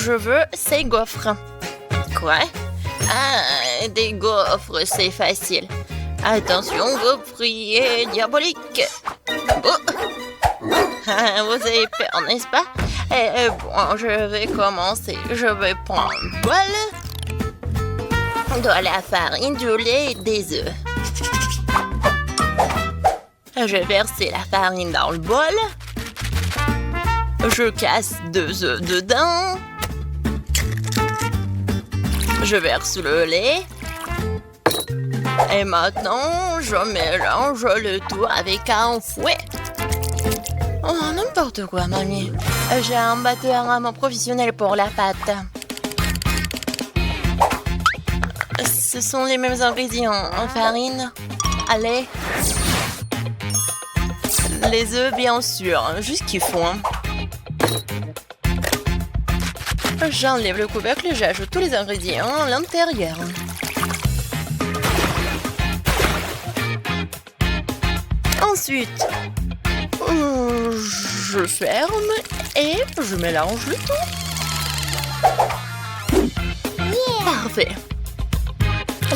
je veux ces gaufres. Quoi? Ah, des gaufres, c'est facile. Attention, gaufrier diabolique. Oh. Ah, vous avez peur, n'est-ce pas? Bon, je vais commencer. Je vais prendre un bol, de la farine, du lait et des œufs. Je vais verser la farine dans le bol. Je casse 2 œufs dedans. Je verse le lait. Et maintenant, je mélange le tout avec un fouet. Oh, n'importe quoi, mamie. J'ai un batteur à main professionnel pour la pâte. Ce sont les mêmes ingrédients. Farine, lait, les œufs, bien sûr. Juste qu'il faut. J'enlève le couvercle et j'ajoute tous les ingrédients à l'intérieur. Ensuite, je ferme et je mélange le tout. Parfait.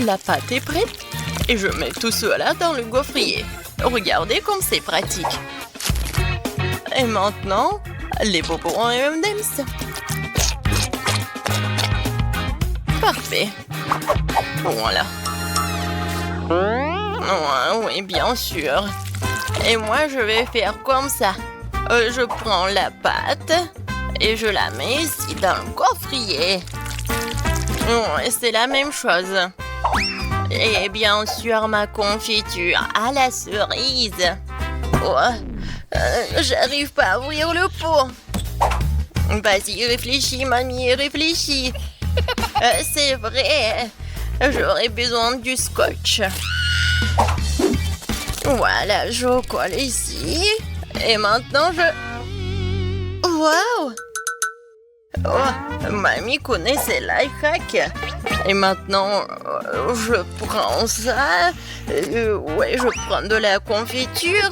La pâte est prête et je mets tout cela dans le gaufrier. Regardez comme c'est pratique. Et maintenant, les bonbons M&M's. Parfait. Voilà. Oui, bien sûr. Et moi, je vais faire comme ça. Je prends la pâte et je la mets ici dans le gaufrier. C'est la même chose. Et bien sûr, ma confiture à la cerise. J'arrive pas à ouvrir le pot. Vas-y, réfléchis, mamie, réfléchis. C'est vrai. J'aurais besoin du scotch. Voilà, je colle ici. Et maintenant, Waouh! Oh, mamie connaît ses life hacks. Et maintenant, je prends ça. Ouais, je prends de la confiture.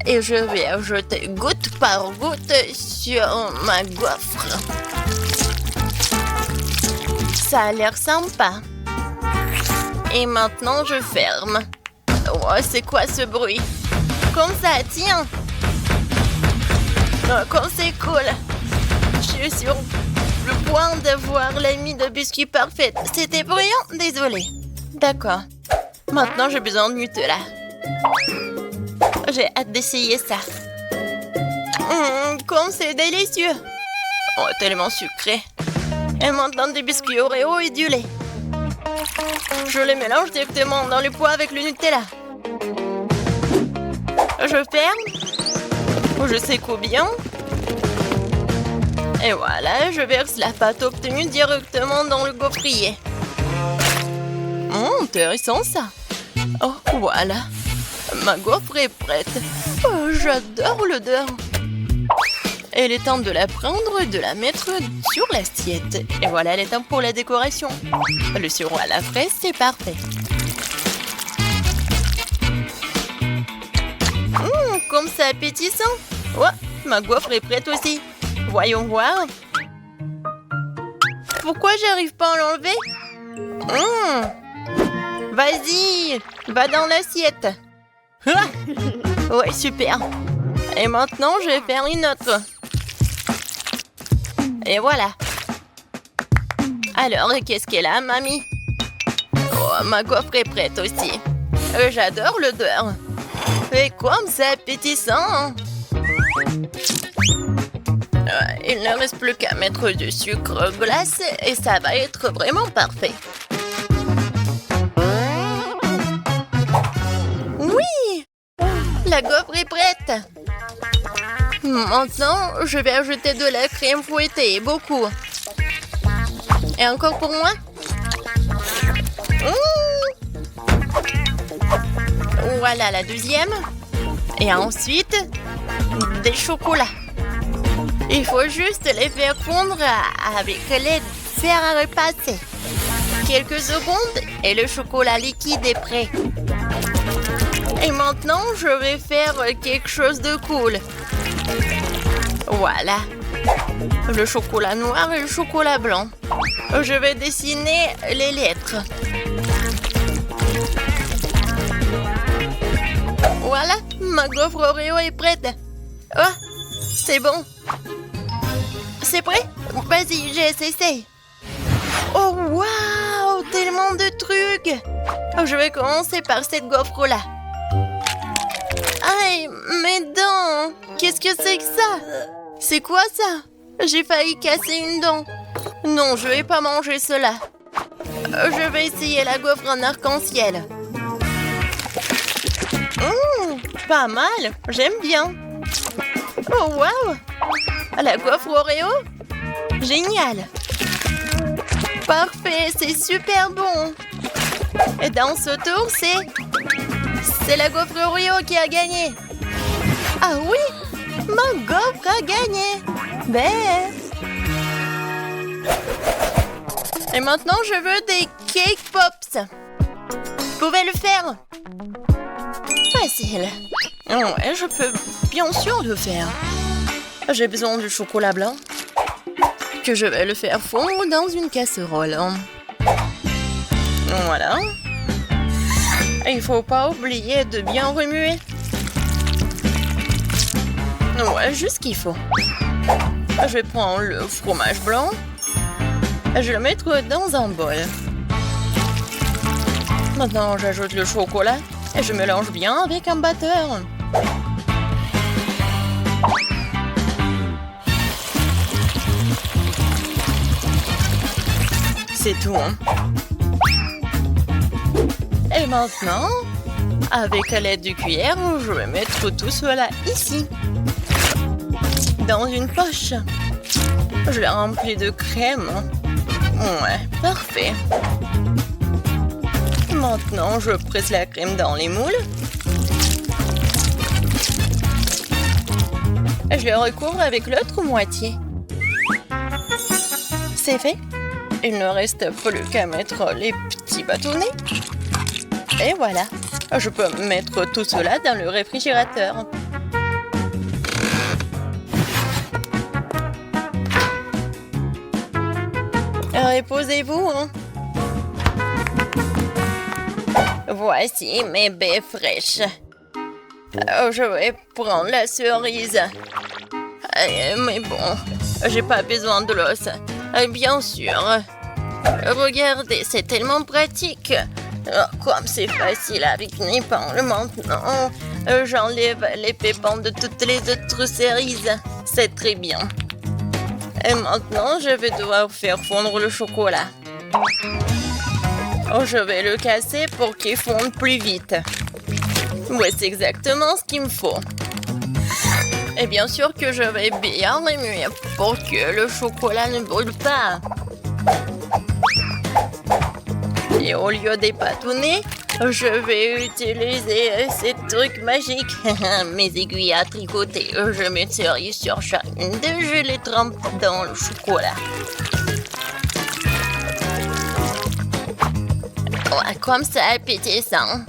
Et je vais ajouter goutte par goutte sur ma gaufre. Ça a l'air sympa. Et maintenant, je ferme. Oh, c'est quoi ce bruit? Comme ça, tiens. Oh, comme c'est cool. Je suis sur le point d'avoir l'ami de biscuit parfaite. C'était bruyant? Désolée. D'accord. Maintenant, j'ai besoin de Nutella. J'ai hâte d'essayer ça. Comme c'est délicieux. Oh, tellement sucré. Et maintenant, des biscuits Oreo et du lait. Je les mélange directement dans le pot avec le Nutella. Je ferme. Je secoue bien. Et voilà, je verse la pâte obtenue directement dans le gaufrier. Intéressant ça. Oh, voilà. Ma gaufre est prête. Oh, j'adore l'odeur. Et il est temps de la prendre et de la mettre sur l'assiette. Et voilà, elle est temps pour la décoration. Le sirop à la fraise, c'est parfait. Comme c'est appétissant. Ouais, ma gaufre est prête aussi. Voyons voir. Pourquoi j'arrive pas à l'enlever? Vas-y, va dans l'assiette. Ouais, super. Et maintenant, je vais faire une autre. Et voilà. Alors, qu'est-ce qu'elle a, mamie? Oh, ma gaufre est prête aussi. J'adore l'odeur. Et comme c'est appétissant. Il ne reste plus qu'à mettre du sucre glace et ça va être vraiment parfait. Oui! La gaufre est prête. Maintenant, je vais ajouter de la crème fouettée, beaucoup. Et encore pour moi? Voilà la deuxième. Et ensuite, des chocolats. Il faut juste les faire fondre avec l'aide de fer à repasser. Quelques secondes et le chocolat liquide est prêt. Et maintenant, je vais faire quelque chose de cool. Voilà. Le chocolat noir et le chocolat blanc. Je vais dessiner les lettres. Voilà, ma gaufre Oreo est prête. Oh, c'est bon. C'est prêt? Vas-y, essaye. Oh, waouh, tellement de trucs. Je vais commencer par cette gaufre-là. Aïe, mes dents. Qu'est-ce que c'est que ça? C'est quoi ça? J'ai failli casser une dent. Non, je vais pas manger cela. Je vais essayer la gaufre en arc-en-ciel. Pas mal, j'aime bien. Oh, waouh! La gaufre Oreo? Génial! Parfait, c'est super bon. Et dans ce tour, c'est la gaufre Oreo qui a gagné. Ah oui, ma gaufre a gagné. Ben. Et maintenant, je veux des cake pops. Vous pouvez le faire? Facile. Ouais, je peux bien sûr le faire. J'ai besoin du chocolat blanc que je vais le faire fondre dans une casserole. Voilà. Il faut pas oublier de bien remuer. Ouais, juste ce qu'il faut. Je vais prendre le fromage blanc. Je vais le mettre dans un bol. Maintenant, j'ajoute le chocolat et je mélange bien avec un batteur. C'est tout. Et maintenant, avec l'aide du cuillère, je vais mettre tout cela ici. Dans une poche. Je l'ai rempli de crème. Ouais, parfait. Maintenant, je presse la crème dans les moules. Et je le recouvre avec l'autre moitié. C'est fait. Il ne reste plus qu'à mettre les petits bâtonnets. Et voilà. Je peux mettre tout cela dans le réfrigérateur. Reposez-vous, hein. Voici mes baies fraîches. Je vais prendre la cerise. Mais bon, j'ai pas besoin de l'os. Bien sûr. Regardez, c'est tellement pratique. Comme c'est facile avec une épingle maintenant. J'enlève les pépins de toutes les autres cerises. C'est très bien. Et maintenant, je vais devoir faire fondre le chocolat. Je vais le casser pour qu'il fonde plus vite. Oui, c'est exactement ce qu'il me faut. Et bien sûr que je vais bien remuer pour que le chocolat ne brûle pas. Et au lieu des bâtonnets, je vais utiliser ces trucs magiques. Mes aiguilles à tricoter. Je mets une cerise sur chacune d'eux. Je les trempe dans le chocolat. Ouais, comme ça, appétissant.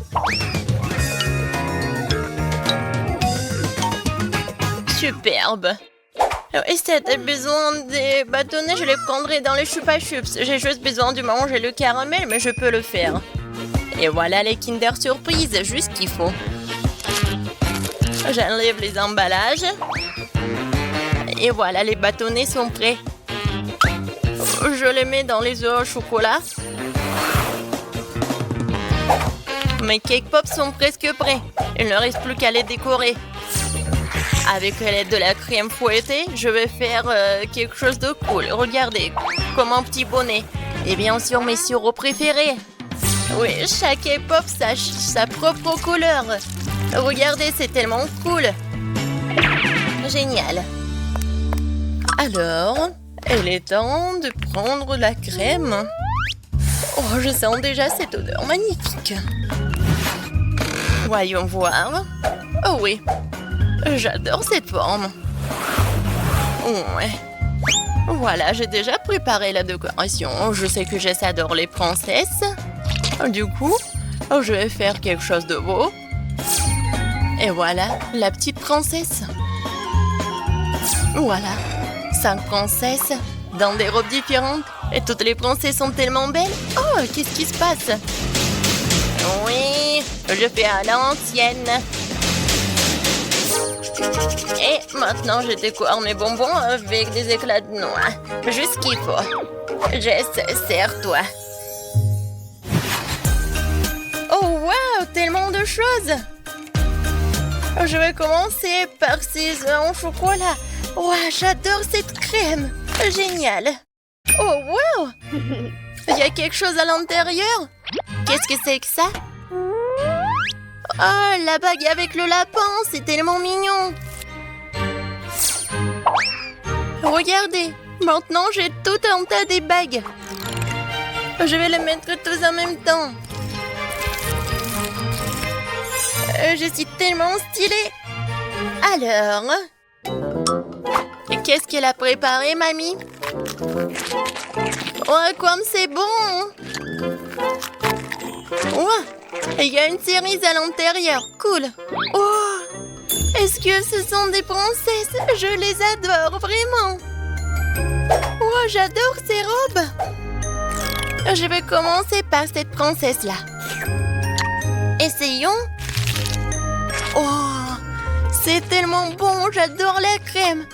Superbe. Et si t'as besoin des bâtonnets, je les prendrai dans les Chupa Chups. J'ai juste besoin de manger le caramel, mais je peux le faire. Et voilà les Kinder Surprise, juste ce qu'il faut. J'enlève les emballages. Et voilà, les bâtonnets sont prêts. Je les mets dans les œufs au chocolat. Mes cake pops sont presque prêts. Il ne reste plus qu'à les décorer. Avec l'aide de la crème fouettée, je vais faire quelque chose de cool. Regardez, comme un petit bonnet. Et bien sûr, mes sirops préférés. Oui, chaque cake pop a sa propre couleur. Regardez, c'est tellement cool. Génial. Alors, il est temps de prendre la crème. Oh, je sens déjà cette odeur magnifique. Voyons voir. Oh oui, j'adore cette forme. Ouais. Voilà, j'ai déjà préparé la décoration. Je sais que Jess adore les princesses. Du coup, je vais faire quelque chose de beau. Et voilà, la petite princesse. Voilà, 5 princesses dans des robes différentes. Et toutes les princesses sont tellement belles. Oh, qu'est-ce qui se passe? Oui, je fais à l'ancienne. Et maintenant, je décore mes bonbons avec des éclats de noix. Juste ce qu'il faut. Jess, serre-toi. Oh, wow, tellement de choses. Je vais commencer par ces œufs en chocolat. Wow, j'adore cette crème. Génial. Oh, wow. Il y a quelque chose à l'intérieur. Qu'est-ce que c'est que ça? Oh, la bague avec le lapin, c'est tellement mignon. Regardez, maintenant j'ai tout un tas de bagues. Je vais les mettre tous en même temps. Je suis tellement stylée. Alors, qu'est-ce qu'elle a préparé, mamie? Oh, comme c'est bon! Oh, il y a une cerise à l'intérieur. Cool. Oh, est-ce que ce sont des princesses? Je les adore, vraiment. Oh, j'adore ces robes. Je vais commencer par cette princesse-là. Essayons. Oh, c'est tellement bon. J'adore la crème.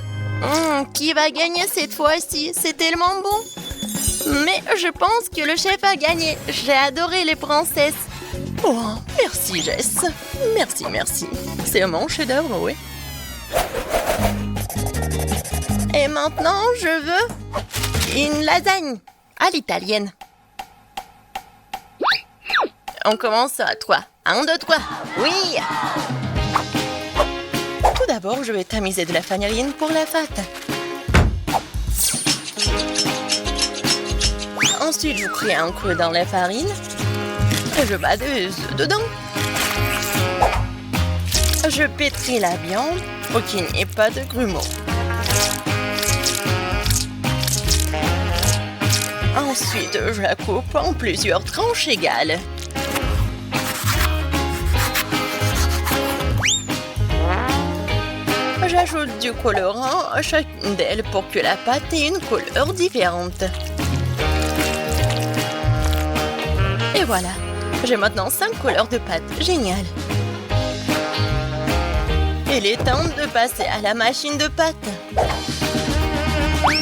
Qui va gagner cette fois-ci? C'est tellement bon. Mais je pense que le chef a gagné. J'ai adoré les princesses. Oh, merci Jess. Merci, merci. C'est mon chef-d'œuvre, oui. Et maintenant, je veux une lasagne à l'italienne. On commence à 3. 1, 2, 3. Oui! Tout d'abord, je vais tamiser de la farine pour la pâte. Ensuite, je crée un creux dans la farine. Et je bats des œufs dedans. Je pétris la viande pour qu'il n'y ait pas de grumeaux. Ensuite, je la coupe en plusieurs tranches égales. J'ajoute du colorant à chacune d'elles pour que la pâte ait une couleur différente. Et voilà, j'ai maintenant 5 couleurs de pâte. Génial! Il est temps de passer à la machine de pâte.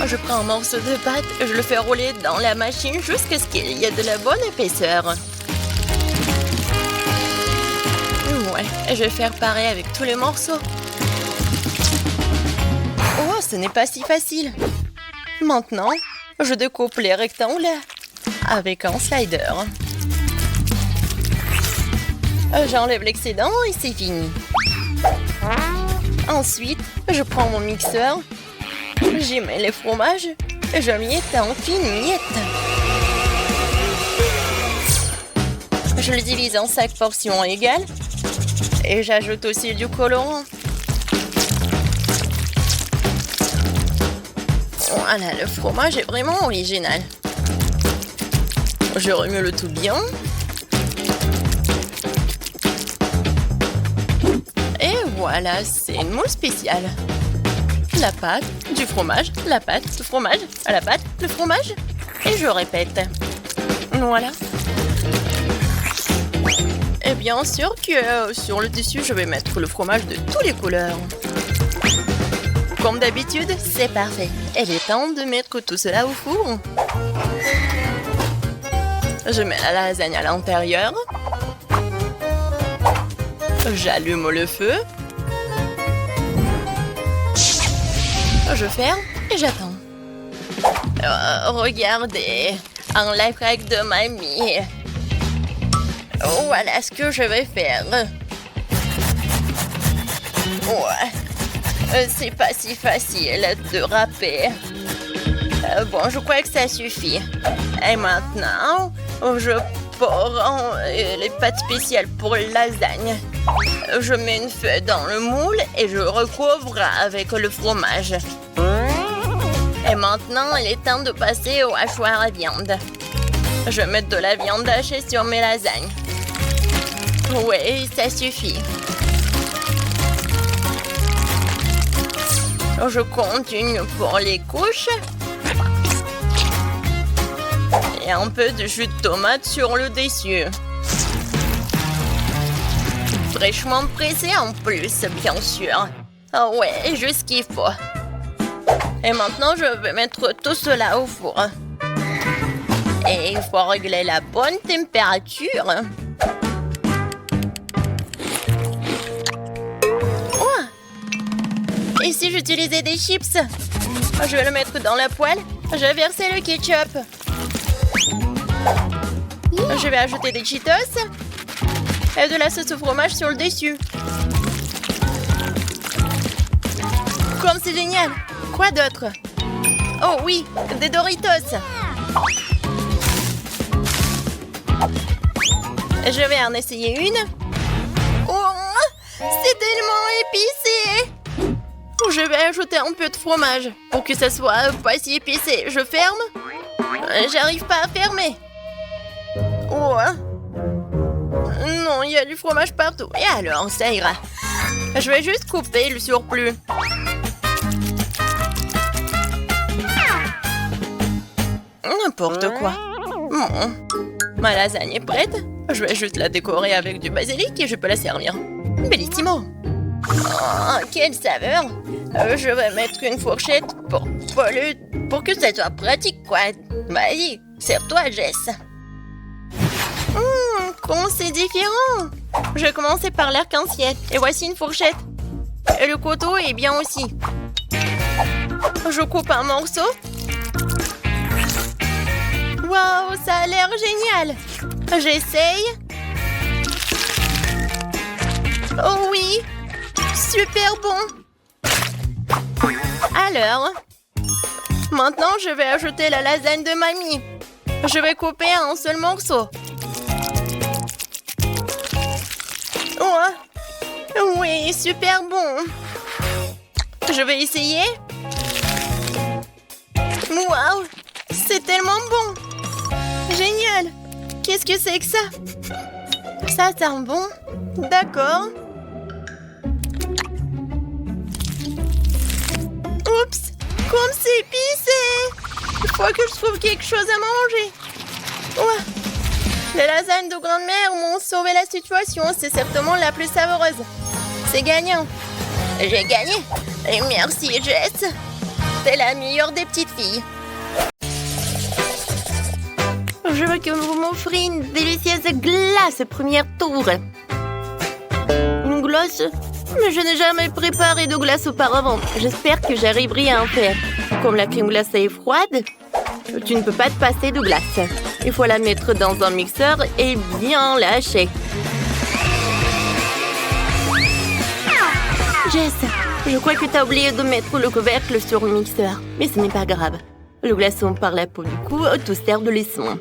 Je prends un morceau de pâte et je le fais rouler dans la machine jusqu'à ce qu'il y ait de la bonne épaisseur. Ouais, je vais faire pareil avec tous les morceaux. Oh, ce n'est pas si facile. Maintenant, je découpe les rectangles avec un slider. J'enlève l'excédent et c'est fini. Ensuite, je prends mon mixeur, j'y mets les fromages et je miette en fines miettes. Je le divise en 5 portions égales et j'ajoute aussi du colorant. Voilà, le fromage est vraiment original. Je remue le tout bien. Et voilà, c'est une moule spéciale. La pâte, du fromage, la pâte, le fromage, la pâte, le fromage. Et je répète. Voilà. Et bien sûr que sur le tissu, je vais mettre le fromage de toutes les couleurs. Comme d'habitude, c'est parfait. Il est temps de mettre tout cela au four. Je mets la lasagne à l'intérieur. J'allume le feu. Je ferme et j'attends. Regardez, un life hack de mamie. Voilà ce que je vais faire. Ouais, c'est pas si facile de râper. Bon, je crois que ça suffit. Et maintenant, je prends les pâtes spéciales pour la lasagne. Je mets une feuille dans le moule et je recouvre avec le fromage. Et maintenant, il est temps de passer au hachoir à viande. Je mets de la viande hachée sur mes lasagnes. Oui, ça suffit. Je continue pour les couches. Et un peu de jus de tomate sur le dessus. Fraîchement pressé en plus, bien sûr. Ah ouais, juste ce qu'il faut. Et maintenant, je vais mettre tout cela au four. Et il faut régler la bonne température. Oh! Et si j'utilisais des chips? Je vais le mettre dans la poêle. Je vais verser le ketchup. Je vais ajouter des Cheetos. Et de la sauce au fromage sur le dessus. Comme c'est génial! Quoi d'autre? Oh oui, des Doritos. Je vais en essayer une. Oh, c'est tellement épicé! Je vais ajouter un peu de fromage pour que ça soit pas si épicé. Je ferme? J'arrive pas à fermer. Oh. Non, il y a du fromage partout. Et alors, ça ira. Je vais juste couper le surplus. N'importe quoi. Ma lasagne est prête. Je vais juste la décorer avec du basilic et je peux la servir. Bellissimo. Oh, quelle saveur. Je vais mettre une fourchette pour que ça soit pratique, quoi. Vas-y, sers-toi, Jess. Comment c'est différent. Je vais commencer par l'arc-en-ciel. Et voici une fourchette. Et le couteau est bien aussi. Je coupe un morceau. Waouh, ça a l'air génial. J'essaye. Oh oui, super bon. Alors, maintenant je vais ajouter la lasagne de mamie. Je vais couper un seul morceau. Oh, oui, super bon. Je vais essayer. Waouh, c'est tellement bon. Génial. Qu'est-ce que c'est que ça? Ça sent bon. D'accord. Oups, comme c'est épicé. Il faut que je trouve quelque chose à manger. Ouais. Les lasagnes de grand-mère m'ont sauvé la situation. C'est certainement la plus savoureuse. C'est gagnant. J'ai gagné. Et merci, Jess. T'es la meilleure des petites filles. Je veux que vous m'offriez une délicieuse glace première tour. Une glace? Mais je n'ai jamais préparé de glace auparavant. J'espère que j'arriverai à en faire. Comme la crème glacée est froide, tu ne peux pas te passer de glace. Il faut la mettre dans un mixeur et bien lâcher. Jess, je crois que tu as oublié de mettre le couvercle sur le mixeur. Mais ce n'est pas grave. Le glaçon par la peau du cou tout sert de leçon.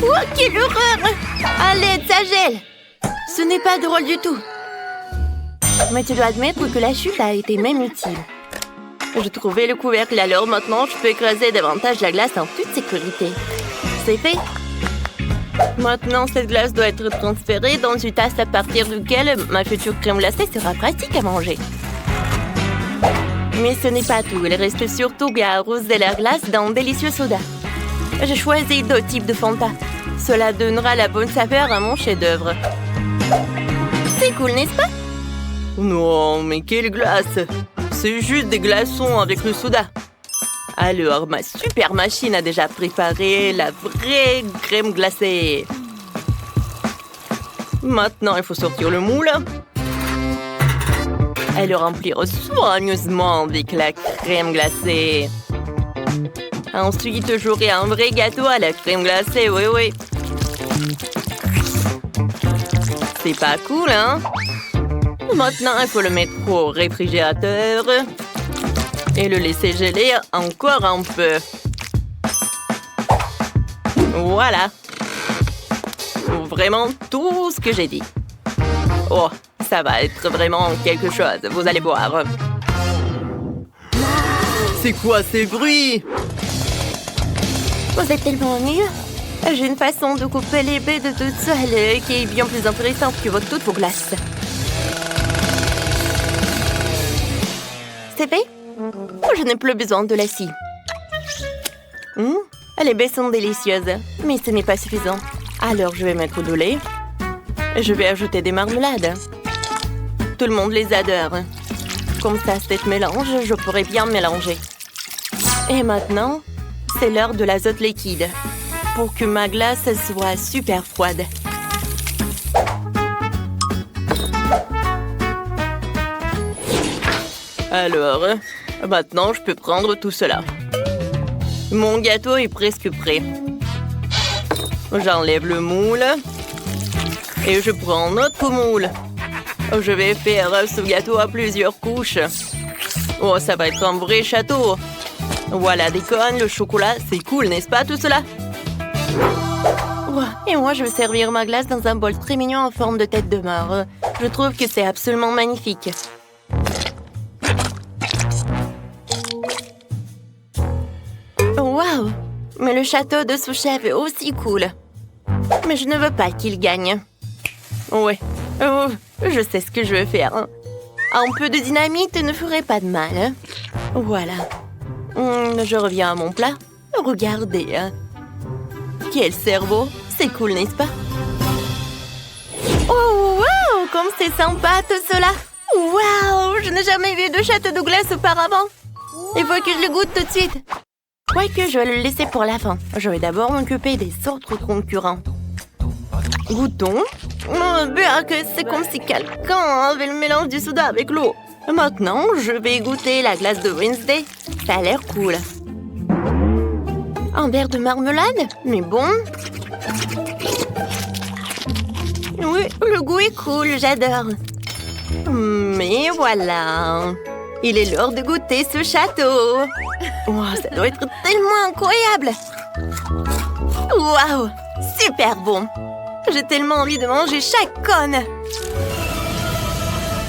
Oh, quelle horreur! À l'aide, ça gèle! Ce n'est pas drôle du tout. Mais tu dois admettre que la chute a été même utile. J'ai trouvé le couvercle, alors maintenant je peux écraser davantage la glace en toute sécurité. C'est fait. Maintenant, cette glace doit être transférée dans une tasse à partir duquel ma future crème glacée sera pratique à manger. Mais ce n'est pas tout. Il reste surtout à arroser la glace d'un délicieux soda. J'ai choisi 2 types de Fanta. Cela donnera la bonne saveur à mon chef-d'œuvre. C'est cool, n'est-ce pas? Non, mais quelle glace! C'est juste des glaçons avec le soda. Alors, ma super machine a déjà préparé la vraie crème glacée. Maintenant, il faut sortir le moule et le remplir soigneusement avec la crème glacée. Ensuite, j'aurai un vrai gâteau à la crème glacée, oui. C'est pas cool, hein? Maintenant, il faut le mettre au réfrigérateur et le laisser geler encore un peu. Voilà. Vraiment tout ce que j'ai dit. Oh, ça va être vraiment quelque chose, vous allez voir. C'est quoi ces bruits? Vous êtes tellement nuls. J'ai une façon de couper les baies de toute seule qui est bien plus intéressante que toutes vos glaces. C'est fait? Je n'ai plus besoin de la scie. Les baies sont délicieuses, mais ce n'est pas suffisant. Alors, je vais mettre de lait. Et je vais ajouter des marmelades. Tout le monde les adore. Comme ça, cet mélange, je pourrais bien mélanger. Et maintenant, c'est l'heure de l'azote liquide. Pour que ma glace soit super froide. Alors, maintenant, je peux prendre tout cela. Mon gâteau est presque prêt. J'enlève le moule. Et je prends un autre moule. Je vais faire ce gâteau à plusieurs couches. Oh, ça va être un vrai château. Voilà des cônes, le chocolat. C'est cool, n'est-ce pas, tout cela? Oh, et moi, je vais servir ma glace dans un bol très mignon en forme de tête de mort. Je trouve que c'est absolument magnifique. Waouh! Mais le château de sous-chef est aussi cool. Mais je ne veux pas qu'il gagne. Ouais, je sais ce que je veux faire. Un peu de dynamite ne ferait pas de mal. Voilà. Je reviens à mon plat. Regardez. Quel cerveau! C'est cool, n'est-ce pas? Oh, wow! Comme c'est sympa tout cela! Wow! Je n'ai jamais vu de château de glace auparavant. Il faut que je le goûte tout de suite. Quoique je vais le laisser pour la fin. Je vais d'abord m'occuper des autres concurrents. Goûtons. Bien que c'est comme si quelqu'un avait le mélange du soda avec l'eau. Maintenant, je vais goûter la glace de Wednesday. Ça a l'air cool. Un verre de marmelade? Mais bon. Oui, le goût est cool, j'adore. Mais voilà. Il est l'heure de goûter ce château. Wow, ça doit être tellement incroyable. Waouh, super bon. J'ai tellement envie de manger chaque cône.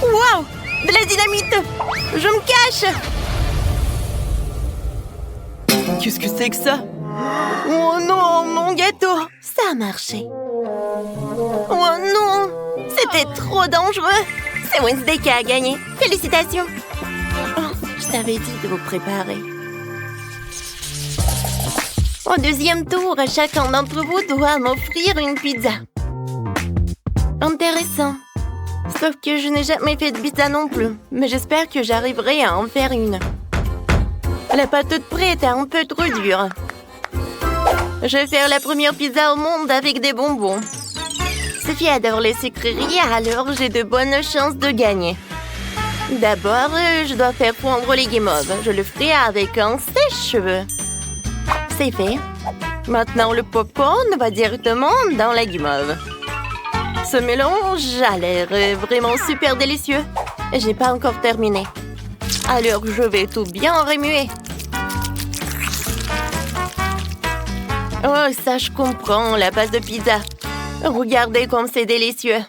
Waouh, de la dynamite. Je me cache. Qu'est-ce que c'est que ça? Oh non, mon gâteau. Ça a marché. Oh non, c'était trop dangereux. C'est Wednesday qui a gagné. Félicitations. Oh, je t'avais dit de vous préparer. Au deuxième tour, chacun d'entre vous doit m'offrir une pizza. Intéressant. Sauf que je n'ai jamais fait de pizza non plus. Mais j'espère que j'arriverai à en faire une. La pâte toute prête est un peu trop dure. Je vais faire la première pizza au monde avec des bonbons. Sophie adore les sucreries, alors j'ai de bonnes chances de gagner. D'abord, je dois faire fondre les guimauves. Je le ferai avec un sèche-cheveux. C'est fait. Maintenant, le popcorn va directement dans la guimauve. Ce mélange a l'air vraiment super délicieux. J'ai pas encore terminé. Alors, je vais tout bien remuer. Oh, ça, je comprends, la base de pizza. Regardez comme c'est délicieux.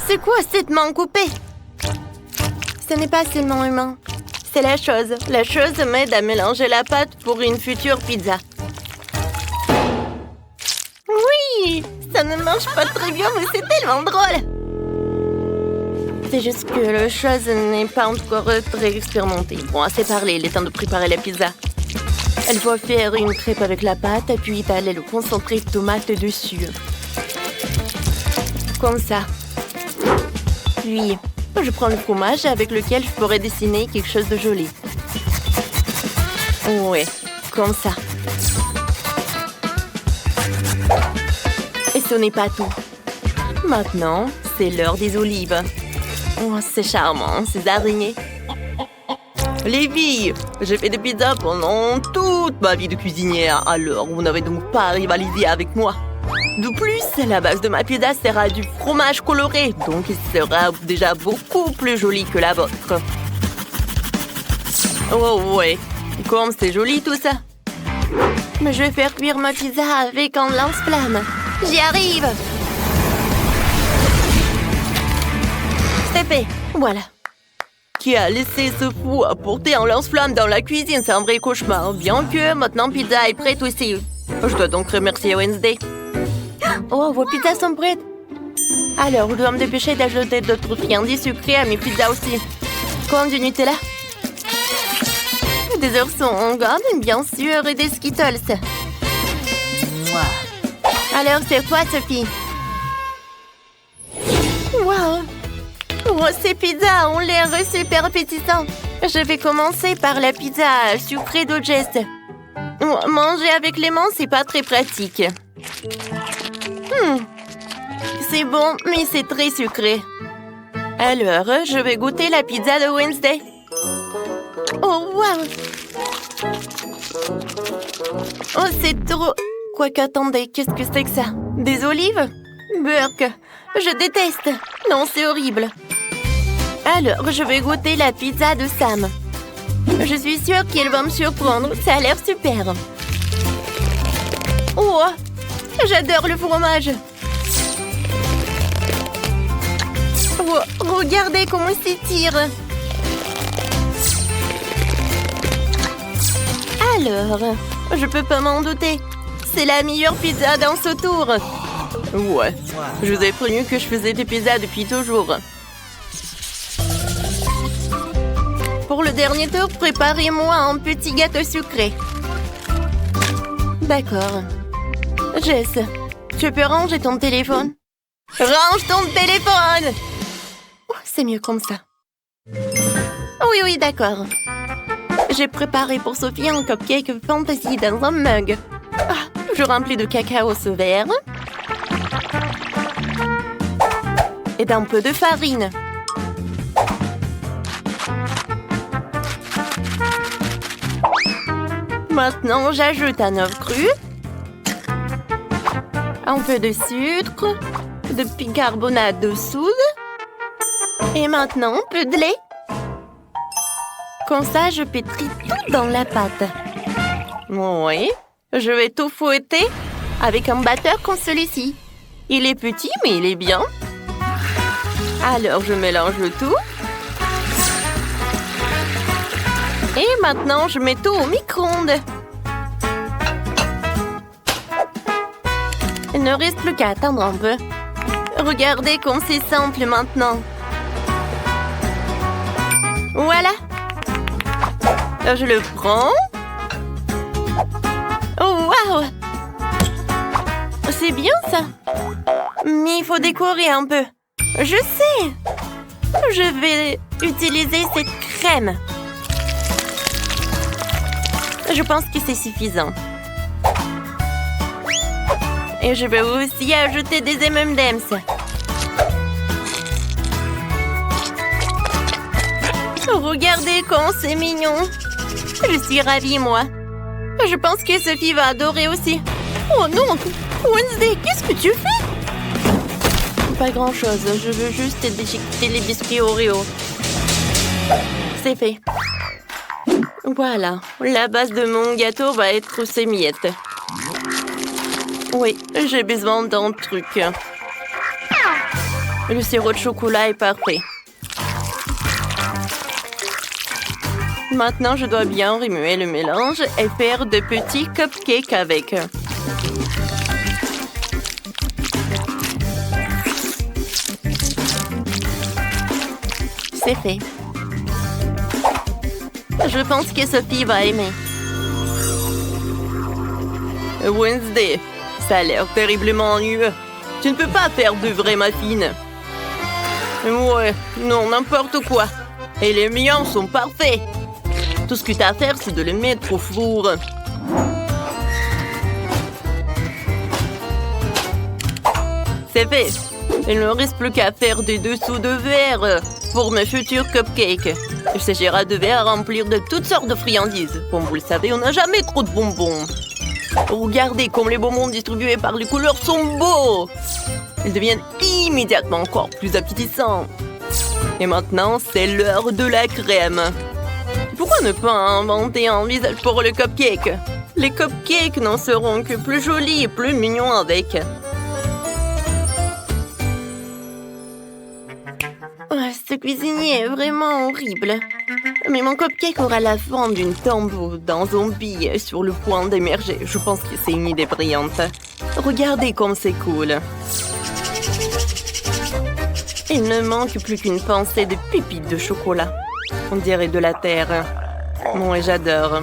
C'est quoi cette main coupée? Ce n'est pas seulement humain. C'est la chose. La chose m'aide à mélanger la pâte pour une future pizza. Oui! Ça ne marche pas très bien, mais c'est tellement drôle! C'est juste que la chose n'est pas encore très expérimentée. Bon, assez parlé, il est temps de préparer la pizza. Elle faut faire une crêpe avec la pâte, puis étaler le concentré de tomate dessus. Comme ça. Puis, je prends le fromage avec lequel je pourrais dessiner quelque chose de joli. Ouais, comme ça. Et ce n'est pas tout. Maintenant, c'est l'heure des olives. Oh, c'est charmant, ces araignées. Les filles, j'ai fait des pizzas pendant toute ma vie de cuisinière, alors vous n'avez donc pas à rivaliser avec moi. De plus, la base de ma pizza sera du fromage coloré, donc il sera déjà beaucoup plus joli que la vôtre. Oh ouais, comme c'est joli tout ça. Mais je vais faire cuire ma pizza avec un lance-flamme. J'y arrive! C'est fait, voilà. Qui a laissé ce fou apporter un lance-flamme dans la cuisine? C'est un vrai cauchemar. Bien que maintenant pizza est prête aussi. Je dois donc remercier Wednesday. Oh, vos pizzas sont prêtes. Alors, je dois me dépêcher d'ajouter d'autres friandises sucrées à mes pizzas aussi. Comme du Nutella. Des oursons en gomme, bien sûr, et des Skittles. Alors, c'est toi, Sophie. Wow! Oh, ces pizzas ont l'air super appétissants. Je vais commencer par la pizza sucrée de Jess. Manger avec les mains, c'est pas très pratique. C'est bon, mais c'est très sucré. Alors, je vais goûter la pizza de Wednesday. Oh, wow! Oh, c'est trop... Quoique, attendez, qu'est-ce que c'est que ça? Des olives? Burk! Je déteste! Non, c'est horrible. Alors, je vais goûter la pizza de Sam. Je suis sûre qu'elle va me surprendre. Ça a l'air super. Oh! J'adore le fromage! Oh, regardez comment il s'étire! Alors, je peux pas m'en douter. C'est la meilleure pizza dans ce tour. Ouais, je vous ai prévenu que je faisais des pizzas depuis toujours. Pour le dernier tour, préparez-moi un petit gâteau sucré. D'accord. Jess, tu peux ranger ton téléphone? Range ton téléphone! Oh, c'est mieux comme ça. Oui, d'accord. J'ai préparé pour Sophie un cupcake fantasy dans un mug. Je remplis de cacao ce verre. Et d'un peu de farine. Maintenant, j'ajoute un œuf cru. Un peu de sucre. De bicarbonate de soude. Et maintenant, un peu de lait. Comme ça, je pétris tout dans la pâte. Oui, je vais tout fouetter avec un batteur comme celui-ci. Il est petit, mais il est bien. Alors, je mélange le tout. Et maintenant, je mets tout au micro-ondes. Il ne reste plus qu'à attendre un peu. Regardez comme c'est simple maintenant. Voilà. Je le prends. Oh, waouh! C'est bien ça. Mais il faut décorer un peu. Je sais. Je vais utiliser cette crème. Je pense que c'est suffisant. Et je vais aussi ajouter des M&M's. Regardez comme c'est mignon. Je suis ravie, moi. Je pense que Sophie va adorer aussi. Oh non! Wednesday, qu'est-ce que tu fais? Pas grand-chose. Je veux juste déchiqueter les biscuits Oreo. C'est fait. Voilà. La base de mon gâteau va être ces miettes. Oui, j'ai besoin d'un truc. Le sirop de chocolat est parfait. Maintenant, je dois bien remuer le mélange et faire de petits cupcakes avec. C'est fait. Je pense que Sophie va aimer. Wednesday, ça a l'air terriblement ennuyeux. Tu ne peux pas faire de vrais muffins. Ouais, non, n'importe quoi. Et les miens sont parfaits. Tout ce que tu as à faire, c'est de les mettre au four. C'est fait. Il ne reste plus qu'à faire des dessous de verre pour mes futurs cupcakes. Il s'agira de verres à remplir de toutes sortes de friandises. Comme vous le savez, on n'a jamais trop de bonbons. Regardez comme les bonbons distribués par les couleurs sont beaux. Ils deviennent immédiatement encore plus appétissants. Et maintenant, c'est l'heure de la crème. Pourquoi ne pas inventer un visage pour le cupcake? Les cupcakes n'en seront que plus jolis et plus mignons avec. Oh, ce cuisinier est vraiment horrible. Mais mon cupcake aura la forme d'une tombe d'un zombie sur le point d'émerger. Je pense que c'est une idée brillante. Regardez comme c'est cool. Il ne manque plus qu'une pincée de pépites de chocolat. On dirait de la terre. Moi, j'adore.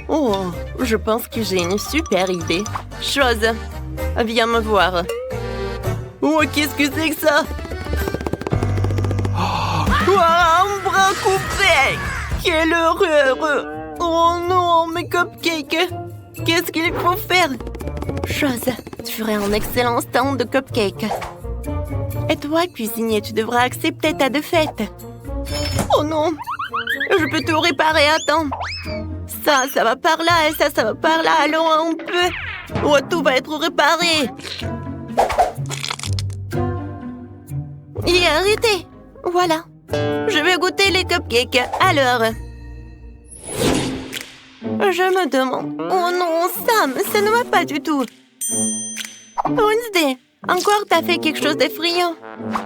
Oh, je pense que j'ai une super idée. Chose, viens me voir. Oh, qu'est-ce que c'est que ça? Oh, un bras coupé! Quelle horreur! Oh non, mes cupcakes! Qu'est-ce qu'il faut faire? Chose, tu ferais un excellent stand de cupcakes. Et toi, cuisinier, tu devras accepter ta défaite. Oh non! Je peux tout réparer, attends. Ça va par là et ça va par là. Alors on peut... Oh, tout va être réparé. Et arrêtez. Voilà. Je vais goûter les cupcakes. Alors... Je me demande... Oh non, Sam, ça ne va pas du tout. Wednesday, encore t'as fait quelque chose d'effrayant.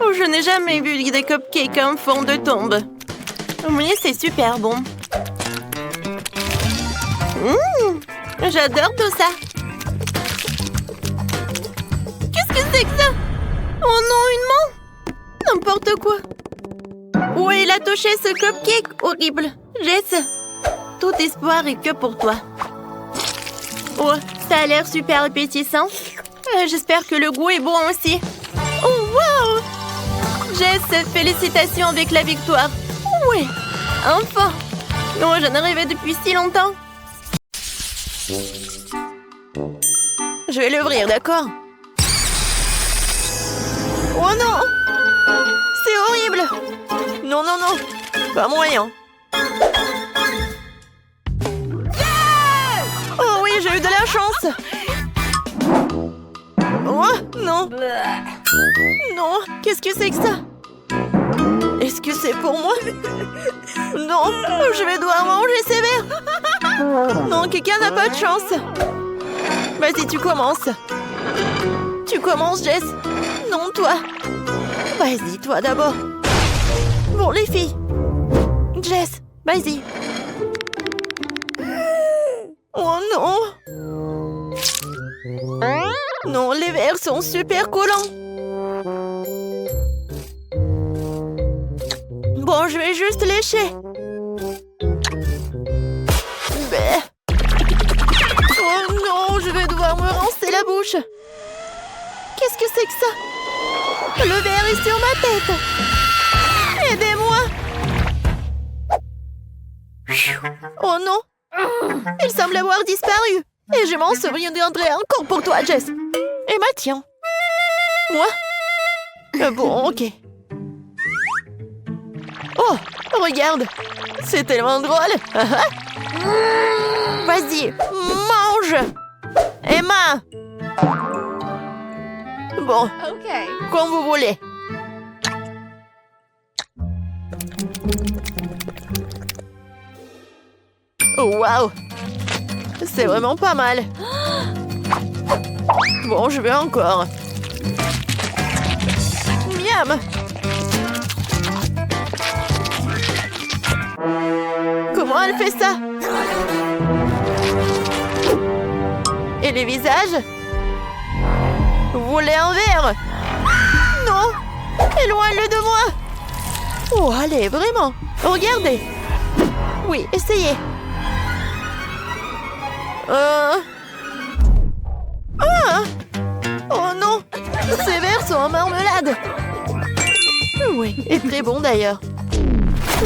Oh, je n'ai jamais vu des cupcakes en fond de tombe. Oui, c'est super bon. J'adore tout ça. Qu'est-ce que c'est que ça? Oh non, une main? N'importe quoi. Où il a touché ce cupcake horrible? Jess, tout espoir est que pour toi. Oh, ça a l'air super appétissant. J'espère que le goût est bon aussi. Oh, wow! Jess, félicitations avec la victoire. Oui, enfin. Oh, j'en arrivais depuis si longtemps. Je vais l'ouvrir, d'accord? Oh non! C'est horrible! Non, non, non! Pas moyen! Oh oui, j'ai eu de la chance! Oh, non! Non, qu'est-ce que c'est que ça? Est-ce que c'est pour moi? Non, je vais devoir manger sévère! Non, quelqu'un n'a pas de chance! Vas-y, tu commences! Tu commences, Jess! Non, toi! Vas-y, toi d'abord! Bon, les filles! Jess, vas-y! Oh non! Non, les verres sont super collants! Bon, je vais juste lécher! Bah. Oh non, je vais devoir me rincer la bouche! Qu'est-ce que c'est que ça? Le verre est sur ma tête! Aidez-moi! Oh non! Il semble avoir disparu! Et je m'en souviendrai encore pour toi, Jess! Et bah tiens! Moi? Bon, ok. Oh! Regarde! C'est tellement drôle! Vas-y, mange! Emma! Bon, comme vous voulez. Oh, waouh! C'est vraiment pas mal. Bon, je veux encore. Miam! Comment elle fait ça? Et les visages? Vous voulez un verre? Non! Éloigne-le de moi! Oh, allez, vraiment! Regardez! Oui, essayez! Ah! Oh non! Ces verres sont en marmelade! Oui, et très bon d'ailleurs.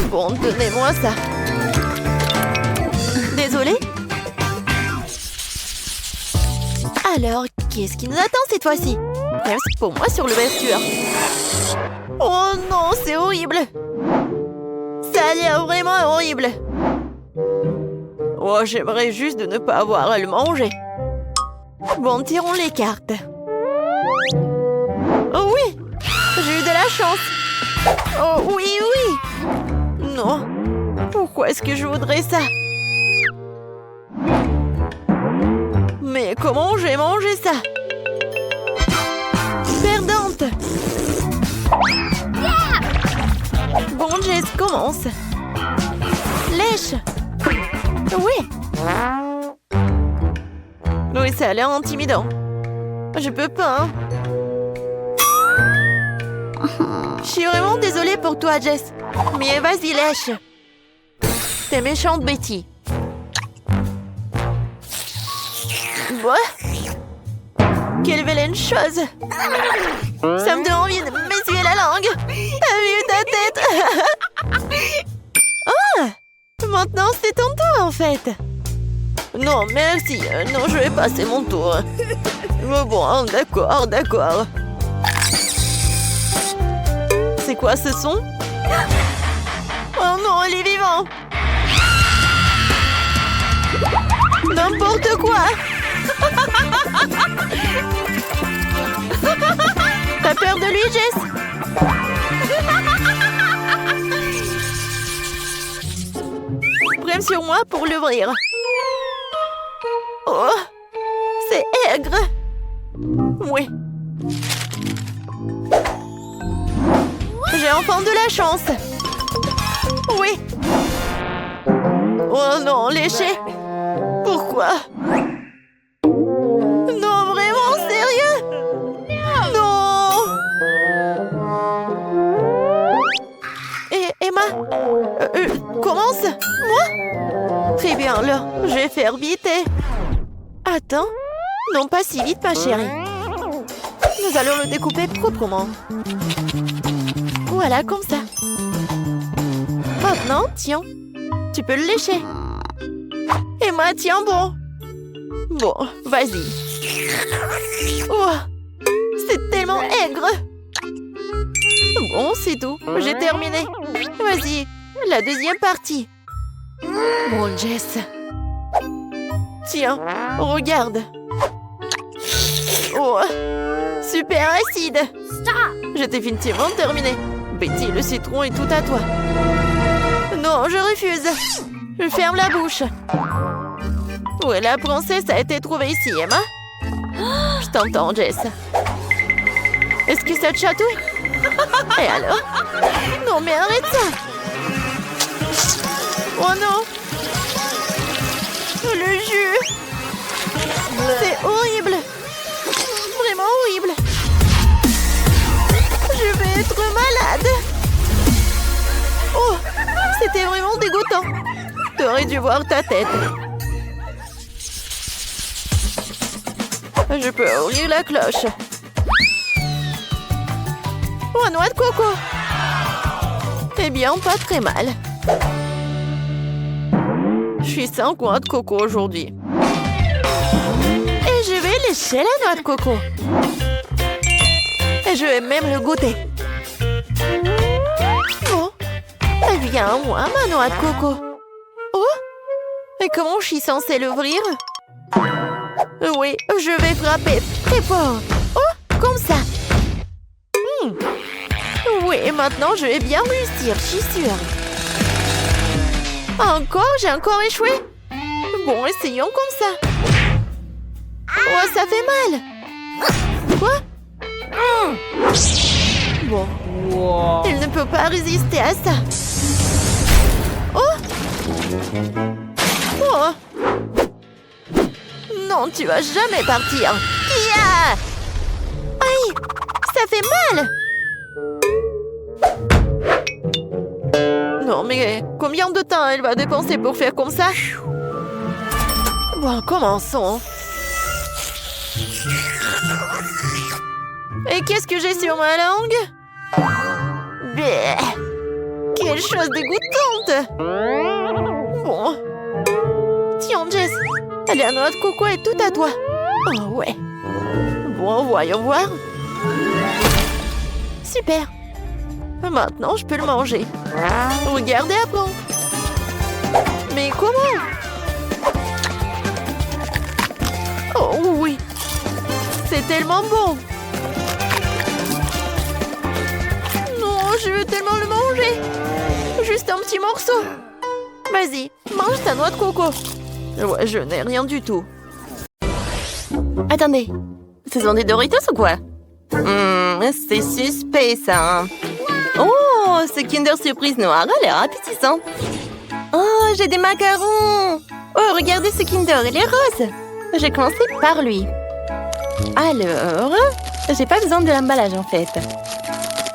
Bon, donnez-moi ça. Désolée. Alors, qu'est-ce qui nous attend cette fois-ci? Merci pour moi sur l'ouverture. Oh non, c'est horrible. Ça a l'air vraiment horrible. Oh, j'aimerais juste de ne pas avoir à le manger. Bon, tirons les cartes. Oh oui, j'ai eu de la chance. Oh oui, oui. Non, pourquoi est-ce que je voudrais ça? Mais comment j'ai mangé ça? Perdante. Bon, Jess, commence. Lèche. Oui. Oui, ça a l'air intimidant. Je peux pas, hein. Je suis vraiment désolée pour toi, Jess. Mais vas-y, lèche. T'es méchante, Betty. Bah. Quelle vilaine chose. Ça me donne envie de m'essuyer la langue. T'as vu ta tête? Ah! Maintenant, c'est ton tour, en fait. Non, merci. Non, je vais passer mon tour. Bon, d'accord, d'accord. C'est quoi ce son? Oh non, elle est vivante. N'importe quoi. T'as peur de lui, Jess? Prends sur moi pour l'ouvrir. Oh, c'est aigre. Oui. J'ai enfin de la chance. Oui. Oh non, léché. Pourquoi? Non, vraiment, sérieux? Non. Et Emma, commence. Moi? Très bien, alors, je vais faire vite et... Attends. Non, pas si vite, ma chérie. Nous allons le découper proprement. Voilà, comme ça. Maintenant, tiens. Tu peux le lécher. Emma, tiens bon. Bon, vas-y. Oh, c'est tellement aigre. Bon, c'est tout. J'ai terminé. Vas-y, la deuxième partie. Bon, Jess. Tiens, regarde. Oh, super acide. J'ai définitivement terminé. Betty, le citron est tout à toi. Non, je refuse. Je ferme la bouche. Où est la princesse a été trouvée ici, Emma? Je t'entends, Jess. Est-ce que ça te chatouille? Et alors? Non, mais arrête ça. Oh non. Le jus. C'est horrible. Vraiment horrible. Je vais être malade. Oh, c'était vraiment dégoûtant. T'aurais dû voir ta tête. Je peux ouvrir la cloche. Oh, noix de coco. Eh bien, pas très mal. Je suis sans noix de coco aujourd'hui. Et je vais lécher la noix de coco. Et je vais même le goûter. Oh, viens à moi, ma noix de coco. Oh, et comment je suis censée l'ouvrir? Oui, je vais frapper très fort. Oh, comme ça. Oui, maintenant je vais bien réussir, je suis sûre. Encore? J'ai encore échoué? Bon, essayons comme ça. Oh, ça fait mal. Quoi? Bon. Wow. Il ne peut pas résister à ça. Oh! Oh! Non, tu vas jamais partir. Yeah! Aïe! Ça fait mal! Non, mais combien de temps elle va dépenser pour faire comme ça? Bon, commençons. Et qu'est-ce que j'ai sur ma langue? Bleh. Quelle chose dégoûtante! Bon. Tiens, Jess, la noix de coco est tout à toi. Oh, ouais. Bon, voyons voir. Super. Maintenant, je peux le manger. Regardez après. Mais comment? Oh, oui. C'est tellement bon. Non, je veux tellement le manger. Juste un petit morceau. Vas-y, mange ta noix de coco. Ouais, je n'ai rien du tout. Attendez, ce sont des Doritos ou quoi? C'est suspect, ça. Oh, ce Kinder Surprise noir a l'air appétissant. Oh, j'ai des macarons. Oh, regardez ce Kinder, il est rose. J'ai commencé par lui. Alors, j'ai pas besoin de l'emballage en fait.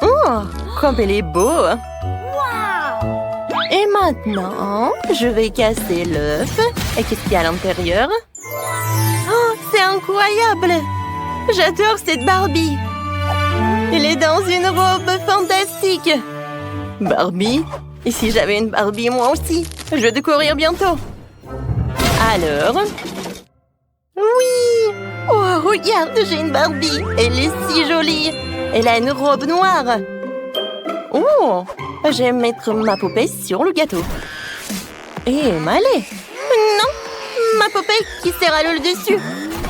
Oh, comme il est beau. Et maintenant, je vais casser l'œuf. Et qu'est-ce qu'il y a à l'intérieur? Oh, c'est incroyable! J'adore cette Barbie! Elle est dans une robe fantastique! Barbie? Et si j'avais une Barbie moi aussi? Je vais découvrir bientôt. Alors? Oui! Oh, regarde, j'ai une Barbie! Elle est si jolie! Elle a une robe noire! Oh! Je vais mettre ma poupée sur le gâteau. Et m'aller! Non! Ma poupée qui sera le dessus!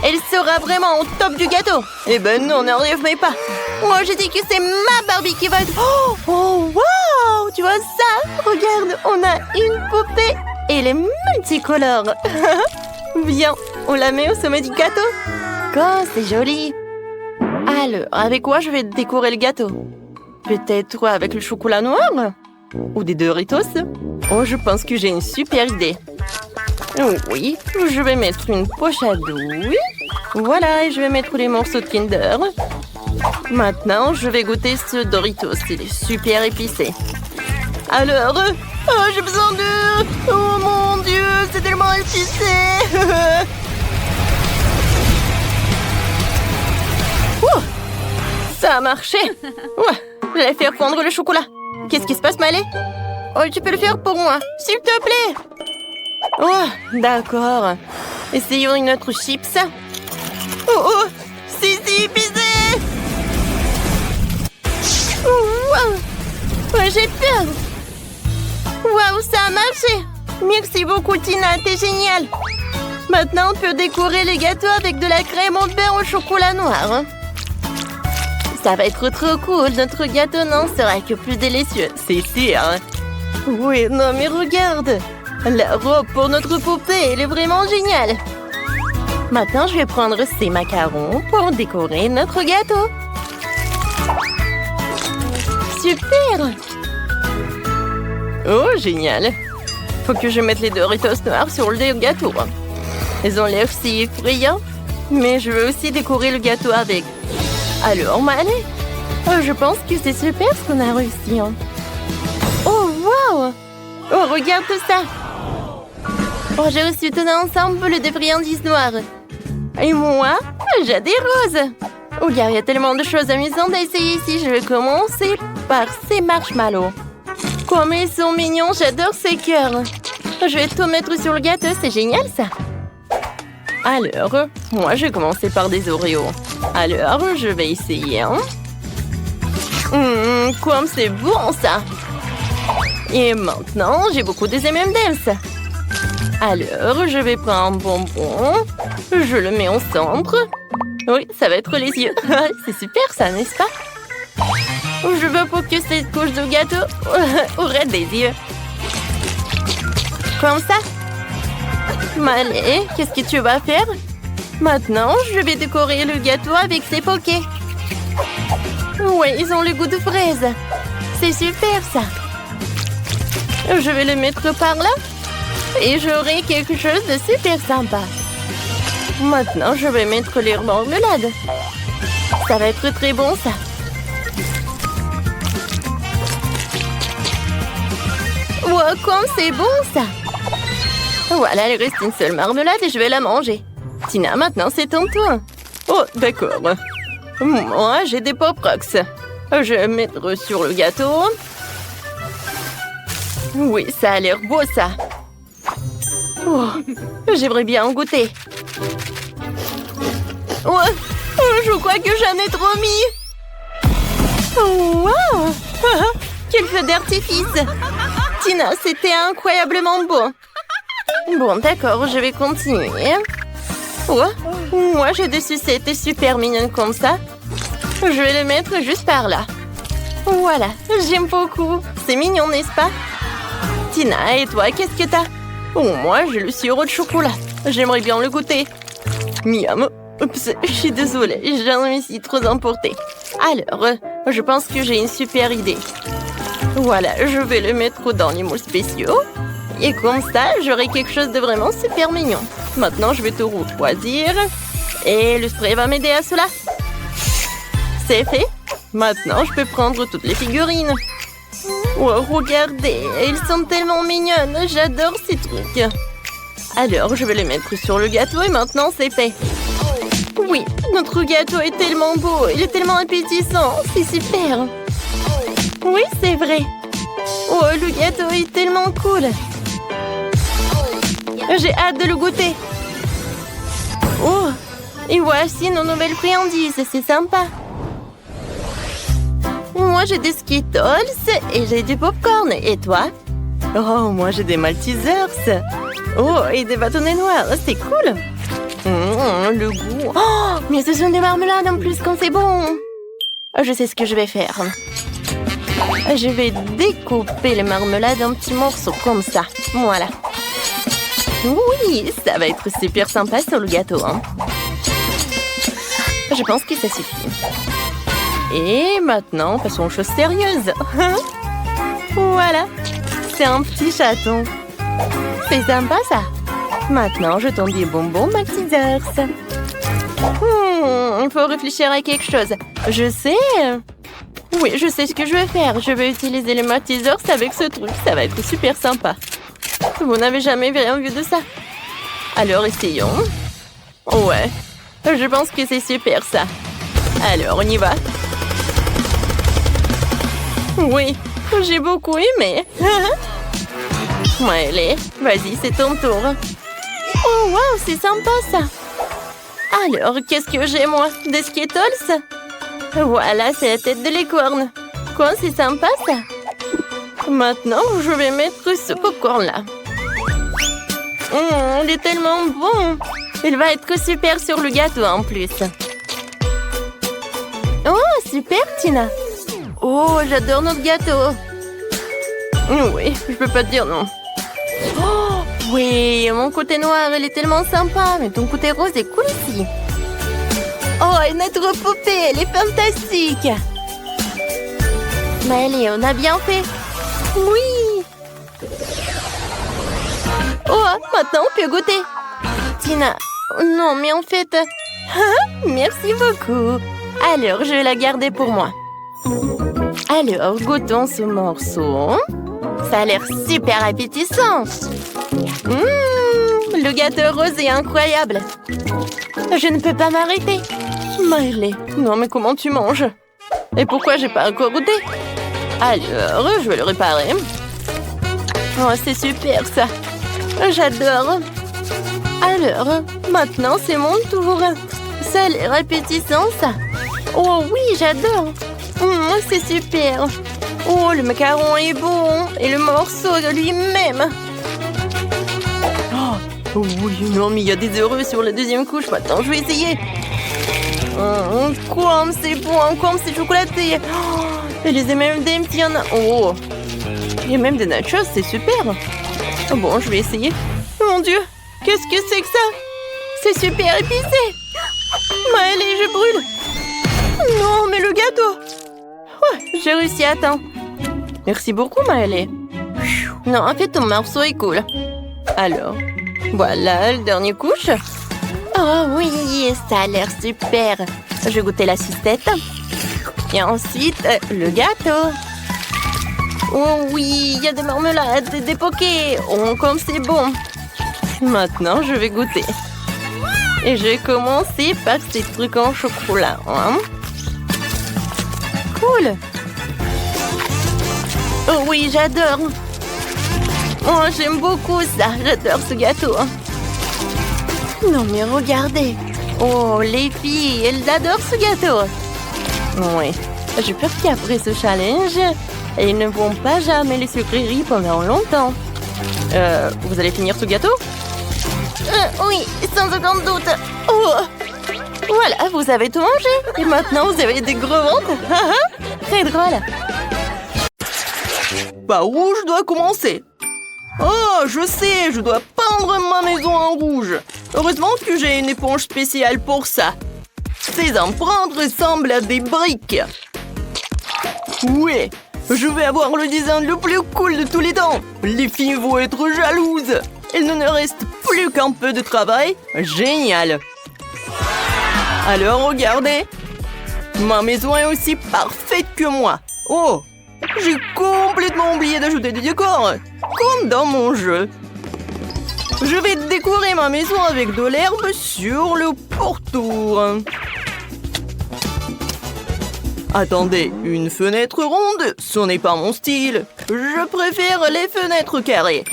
Elle sera vraiment au top du gâteau! Eh ben non, n'arrive mais pas! Moi, je dis que c'est ma Barbie qui va être... Oh! Oh, wow! Tu vois ça? Regarde, on a une poupée! Et elle est multicolore! Viens, on la met au sommet du gâteau! Oh, c'est joli! Alors, avec quoi je vais décorer le gâteau? Peut-être avec le chocolat noir? Ou des Doritos? Oh, je pense que j'ai une super idée. Oui, je vais mettre une poche à douille. Voilà, et je vais mettre les morceaux de Kinder. Maintenant, je vais goûter ce Doritos. Il est super épicé. Alors, oh, j'ai besoin de... Oh mon Dieu, c'est tellement épicé. Ça a marché. Ouais, je vais faire fondre le chocolat. Qu'est-ce qui se passe, Malé? Oh, tu peux le faire pour moi, s'il te plaît. Oh, d'accord. Essayons une autre chips. Oh, c'est si épicé. Wow. Ouais, j'ai peur. Waouh, ça a marché. Merci beaucoup, Tina, t'es géniale. Maintenant, on peut décorer le gâteau avec de la crème au beurre au chocolat noir. Ça va être trop cool. Notre gâteau n'en sera que plus délicieux, c'est sûr. Oui, non mais regarde. La robe pour notre poupée, elle est vraiment géniale. Maintenant, je vais prendre ces macarons pour décorer notre gâteau. Super! Oh, génial! Faut que je mette les Doritos noirs sur le gâteau. Ils ont l'air si effrayants, mais je veux aussi décorer le gâteau avec. Alors, Malé, oh, je pense que c'est super ce qu'on a réussi. Oh, wow! Oh, regarde tout ça! Oh, j'ai reçu tout ensemble de friandises noires. Et moi, j'ai des roses. Oh, il y a tellement de choses amusantes à essayer ici. Je vais commencer par ces marshmallows. Comme ils sont mignons, j'adore ces cœurs. Je vais tout mettre sur le gâteau, c'est génial ça. Alors, moi je vais commencer par des Oreos. Alors, je vais essayer. Comme c'est bon ça. Et maintenant, j'ai beaucoup des M&M's. Alors, je vais prendre un bonbon. Je le mets au centre. Oui, ça va être les yeux. C'est super ça, n'est-ce pas? Je veux pour que cette couche de gâteau aurait des yeux. Comme ça. Malé, qu'est-ce que tu vas faire? Maintenant, je vais décorer le gâteau avec ces pokés. Oui, ils ont le goût de fraise. C'est super ça. Je vais le mettre par là. Et j'aurai quelque chose de super sympa. Maintenant, je vais mettre les marmelades. Ça va être très bon, ça. Wow, comme c'est bon, ça. Voilà, il reste une seule marmelade et je vais la manger. Tina, maintenant, c'est ton tour. Oh, d'accord. Moi, j'ai des Pop Rocks. Je vais mettre sur le gâteau. Oui, ça a l'air beau, ça. Oh, j'aimerais bien en goûter. Oh, je crois que j'en ai trop mis. Oh, wow. Quel feu d'artifice. Tina, c'était incroyablement beau. Bon, d'accord, je vais continuer. Oh, moi, j'ai des sucettes super mignonnes comme ça. Je vais les mettre juste par là. Voilà, j'aime beaucoup. C'est mignon, n'est-ce pas? Tina, et toi, qu'est-ce que t'as? Oh, moi, j'ai le sirop de chocolat. J'aimerais bien le goûter. Miam. Oups, je suis désolée, j'en me suis trop emportée. Alors, je pense que j'ai une super idée. Voilà, je vais le mettre dans les moules spéciaux. Et comme ça, j'aurai quelque chose de vraiment super mignon. Maintenant, je vais tout refroidir. Et le spray va m'aider à cela. C'est fait. Maintenant, je peux prendre toutes les figurines. Wow, regardez, ils sont tellement mignonnes. J'adore ces trucs. Alors, je vais les mettre sur le gâteau et maintenant c'est fait. Oui, notre gâteau est tellement beau. Il est tellement appétissant. C'est super. Oui, c'est vrai. Oh, le gâteau est tellement cool. J'ai hâte de le goûter. Oh, et voici nos nouvelles friandises. C'est sympa. Moi, j'ai des Skittles et j'ai du popcorn. Et toi? Oh, moi, j'ai des Maltesers. Oh, et des bâtonnets noirs. C'est cool. Le goût. Oh, mais ce sont des marmelades en plus quand c'est bon. Je sais ce que je vais faire. Je vais découper les marmelades en petits morceaux comme ça. Voilà. Oui, ça va être super sympa sur le gâteau. Hein. Je pense que ça suffit. Et maintenant, passons aux choses sérieuses. Voilà. C'est un petit chaton. C'est sympa ça. Maintenant, je tends des bonbons Maltesers. Il faut réfléchir à quelque chose. Je sais. Oui, je sais ce que je vais faire. Je vais utiliser les Maltesers avec ce truc. Ça va être super sympa. Vous n'avez jamais rien vu de ça. Alors, essayons. Ouais. Je pense que c'est super ça. Alors, on y va. Oui, j'ai beaucoup aimé. Allez, vas-y, c'est ton tour. Oh, wow, c'est sympa, ça. Alors, qu'est-ce que j'ai, moi? Des Skittles? Voilà, c'est la tête de licorne. Quoi, c'est sympa, ça. Maintenant, je vais mettre ce popcorn-là. Il est tellement bon. Il va être super sur le gâteau, en plus. Oh, super, Tina. Oh, j'adore notre gâteau. Oui, je peux pas te dire non. Oh, oui, mon côté noir, il est tellement sympa. Mais ton côté rose est cool aussi. Oh, et notre poupée, elle est fantastique. Mais allez, on a bien fait. Oui. Oh, maintenant on peut goûter. Tina, non, mais en fait... merci beaucoup. Alors, je vais la garder pour moi. Alors, goûtons ce morceau. Ça a l'air super appétissant. Le gâteau rose est incroyable. Je ne peux pas m'arrêter. Miley, non mais comment tu manges? Et pourquoi j'ai pas encore goûté? Alors, je vais le réparer. Oh, c'est super ça. J'adore. Alors, maintenant c'est mon tour. Ça a l'air appétissant ça. Oh oui, j'adore. C'est super. Oh, le macaron est bon. Et le morceau de lui-même. Oh oui, non, mais il y a des heureux sur la deuxième couche. Maintenant, je vais essayer. Comme c'est bon, comme c'est chocolaté. Et les M&M's, il y en a. Oh, il y a même des nachos, c'est super. Bon, je vais essayer. Mon Dieu, qu'est-ce que c'est que ça? C'est super épicé. Allez, je brûle. Non, mais le gâteau. Ouais, j'ai réussi à temps. Merci beaucoup, Maëlé. Non, en fait, ton morceau est cool. Alors, voilà, le dernier couche. Oh oui, ça a l'air super. Je vais goûter la sucette. Et ensuite, le gâteau. Oh oui, il y a des marmelades, des pokés. Oh, comme c'est bon. Maintenant, je vais goûter. Et je vais commencer par ces trucs en chocolat. Hein? Cool. Oh oui, j'adore. Oh, j'aime beaucoup ça. J'adore ce gâteau. Non, mais regardez. Oh, les filles, elles adorent ce gâteau. Oui. J'ai peur qu'après ce challenge, ils ne vont pas jamais les sucreries pendant longtemps. Vous allez finir ce gâteau? Oui, sans aucun doute. Oh. Voilà, vous avez tout mangé. Et maintenant, vous avez des gros ventres. Très drôle. Par où je dois commencer? Oh, je sais, je dois peindre ma maison en rouge. Heureusement que j'ai une éponge spéciale pour ça. Ces empreintes ressemblent à des briques. Oui, je vais avoir le design le plus cool de tous les temps. Les filles vont être jalouses. Il ne nous reste plus qu'un peu de travail. Génial. Alors, regardez. Ma maison est aussi parfaite que moi. Oh, J'ai complètement oublié d'ajouter des décors, comme dans mon jeu. Je vais décorer ma maison avec de l'herbe sur le pourtour. Attendez, une fenêtre ronde, ce n'est pas mon style. Je préfère les fenêtres carrées.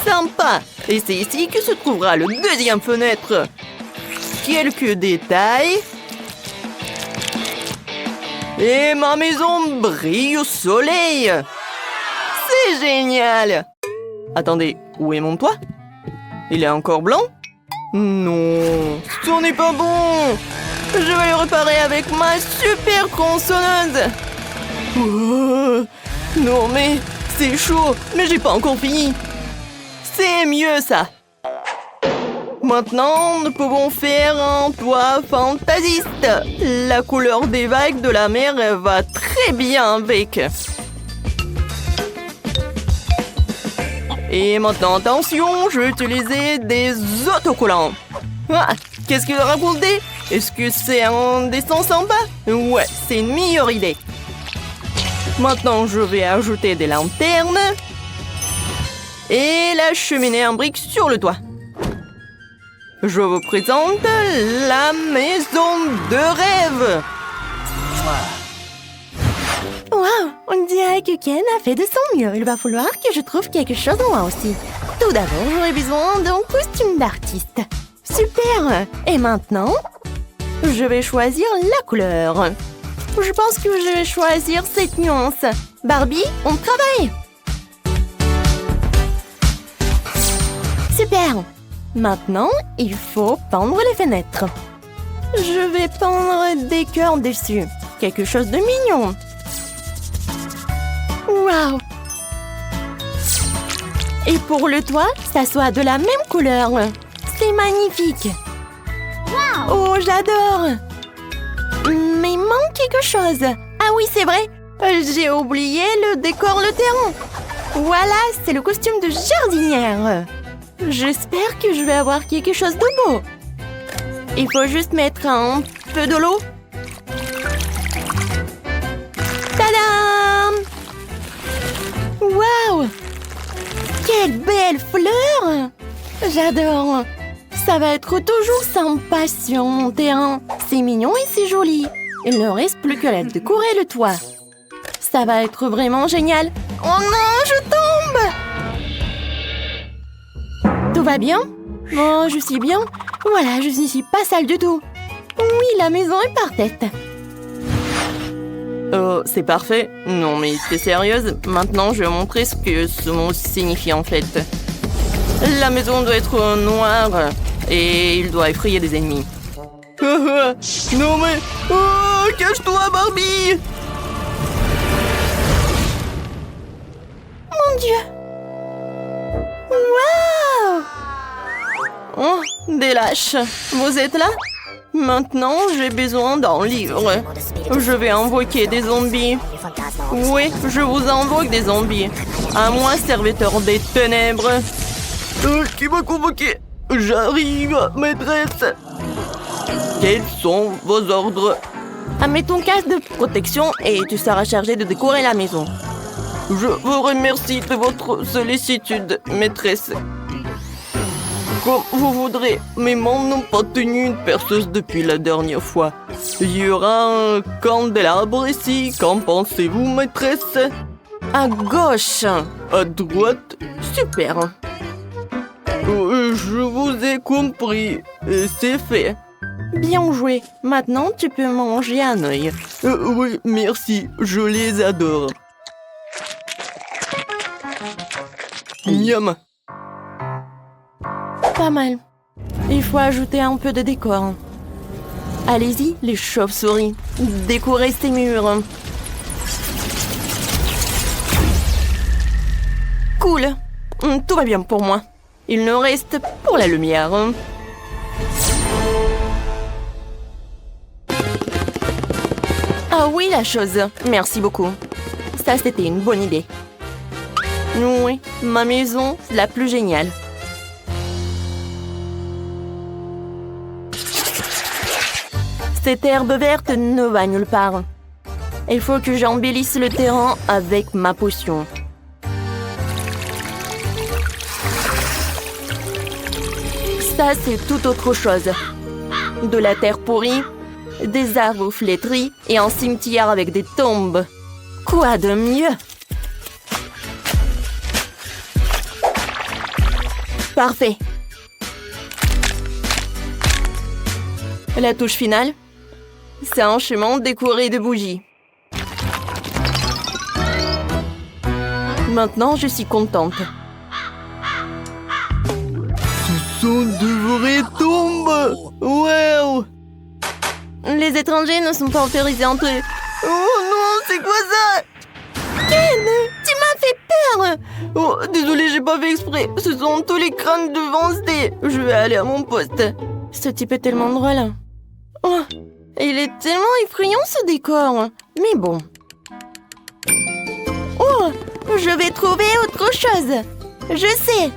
Sympa. Et c'est ici que se trouvera le deuxième fenêtre. Quelques détails. Et ma maison brille au soleil. C'est génial. Attendez, où est mon toit? Il est encore blanc? Non, ce n'est pas bon. Je vais le réparer avec ma super tronçonneuse. Oh, non mais, c'est chaud, mais j'ai pas encore fini. C'est mieux ça. Maintenant, nous pouvons faire un toit fantasiste. La couleur des vagues de la mer va très bien avec. Et maintenant, attention, je vais utiliser des autocollants. Ah, qu'est-ce qu'il a raconté? Est-ce que c'est un dessin sympa? Ouais, c'est une meilleure idée. Maintenant, je vais ajouter des lanternes. Et la cheminée en briques sur le toit. Je vous présente la maison de rêve. Wow, on dirait que Ken a fait de son mieux. Il va falloir que je trouve quelque chose moi aussi. Tout d'abord, j'aurai besoin d'un costume d'artiste. Super! Et maintenant, je vais choisir la couleur. Je pense que je vais choisir cette nuance. Barbie, on travaille! Super! Maintenant, il faut peindre les fenêtres. Je vais peindre des cœurs dessus. Quelque chose de mignon. Waouh! Et pour le toit, ça soit de la même couleur. C'est magnifique. Wow. Oh, j'adore. Mais il manque quelque chose. Ah oui, c'est vrai. J'ai oublié le décor, le terrain. Voilà, c'est le costume de jardinière. J'espère que je vais avoir quelque chose de beau. Il faut juste mettre un peu de l'eau. Tadam! Waouh! Quelle belle fleur! J'adore! Ça va être toujours sympa sur mon terrain. C'est mignon et c'est joli. Il ne reste plus qu'à décorer le toit. Ça va être vraiment génial. Oh non, je tombe! Tout va bien? Oh, je suis bien. Voilà, je suis pas sale du tout. Oui, la maison est parfaite. Oh, c'est parfait. Non, mais t'es sérieuse? Maintenant, je vais montrer ce que ce mot signifie en fait. La maison doit être noire et il doit effrayer des ennemis. Non mais... Oh, cache-toi, Barbie! Mon Dieu! Waouh! Oh, des lâches. Vous êtes là? Maintenant, j'ai besoin d'un livre. Je vais invoquer des zombies. Oui, je vous invoque des zombies. À moi, serviteur des ténèbres. Qui m'a convoqué? J'arrive, maîtresse. Quels sont vos ordres? Mets ton casque de protection et tu seras chargé de décorer la maison. Je vous remercie de votre sollicitude, maîtresse. Comme vous voudrez, mes mains n'ont pas tenu une perceuse depuis la dernière fois. Il y aura un candélabre ici. Qu'en pensez-vous, maîtresse? À gauche. À droite? Super. Je vous ai compris. C'est fait. Bien joué. Maintenant, tu peux manger un œil. Oui, merci. Je les adore. Miam. Pas mal. Il faut ajouter un peu de décor. Allez-y, les chauves-souris. Décorez ces murs. Cool. Tout va bien pour moi. Il nous reste pour la lumière. Ah oui, la chose. Merci beaucoup. Ça, c'était une bonne idée. Oui, ma maison, c'est la plus géniale. Cette herbe verte ne va nulle part. Il faut que j'embellisse le terrain avec ma potion. Ça, c'est tout autre chose. De la terre pourrie, des arbres flétris et un cimetière avec des tombes. Quoi de mieux? Parfait. La touche finale, c'est un chemin décoré de bougies. Maintenant, je suis contente. Ce sont de vraies tombes! Wow! Les étrangers ne sont pas autorisés à entrer. Oh non, c'est quoi ça? Ken, tu m'as fait peur! Oh, désolé, j'ai pas fait exprès. Ce sont tous les crânes de Wednesday. Je vais aller à mon poste. Ce type est tellement drôle. Oh, il est tellement effrayant ce décor. Mais bon. Oh, je vais trouver autre chose. Je sais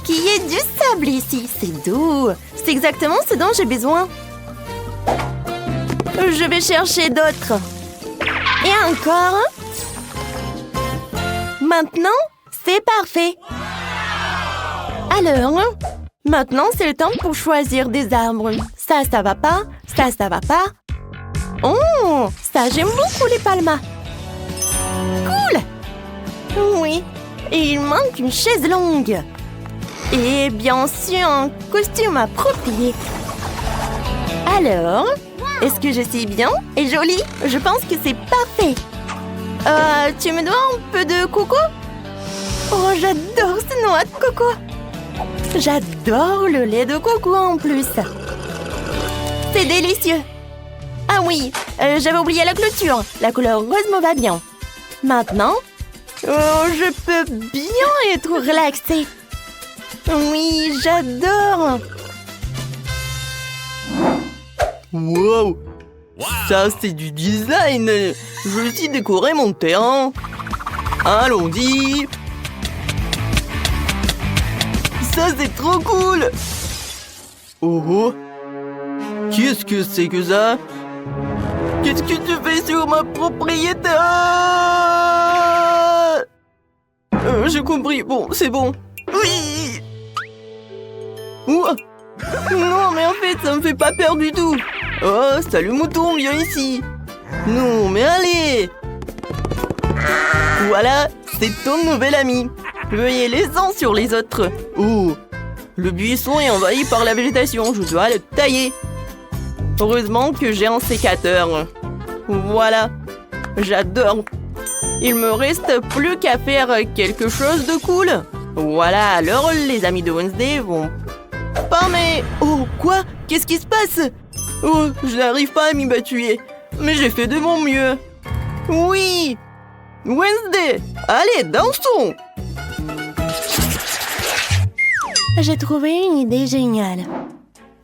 qu'il y a du sable ici. C'est doux. C'est exactement ce dont j'ai besoin. Je vais chercher d'autres. Et encore. Maintenant, c'est parfait. Alors, maintenant, c'est le temps pour choisir des arbres. Ça va pas. Ça va pas. Oh, ça, j'aime beaucoup les palmas. Cool. Oui, et il manque une chaise longue. Et bien sûr, un costume approprié. Alors, est-ce que je suis bien et jolie? Je pense que c'est parfait. Tu me dois un peu de coco? Oh, j'adore ce noix de coco. J'adore le lait de coco en plus. C'est délicieux. Ah oui, j'avais oublié la clôture. La couleur rose me va bien. Maintenant, je peux bien être relaxée. Oui, j'adore. Wow! Ça, c'est du design. Je vais aussi décorer mon terrain. Allons-y. Ça, c'est trop cool. Oh oh. Qu'est-ce que c'est que ça? Qu'est-ce que tu fais sur ma propriété? J'ai compris. Bon, c'est bon. Oui. Ouah. Non, mais en fait, ça me fait pas peur du tout. Oh, salut mouton, viens ici. Non, mais allez. Voilà, c'est ton nouvel ami. Veuillez les uns sur les autres. Oh, le buisson est envahi par la végétation. Je dois le tailler. Heureusement que j'ai un sécateur. Voilà, j'adore. Il me reste plus qu'à faire quelque chose de cool. Voilà, alors les amis de Wednesday vont... Pas mais... Oh, quoi? Qu'est-ce qui se passe? Oh, je n'arrive pas à m'y battuer. Mais j'ai fait de mon mieux. Oui! Wednesday, allez, dansons! J'ai trouvé une idée géniale.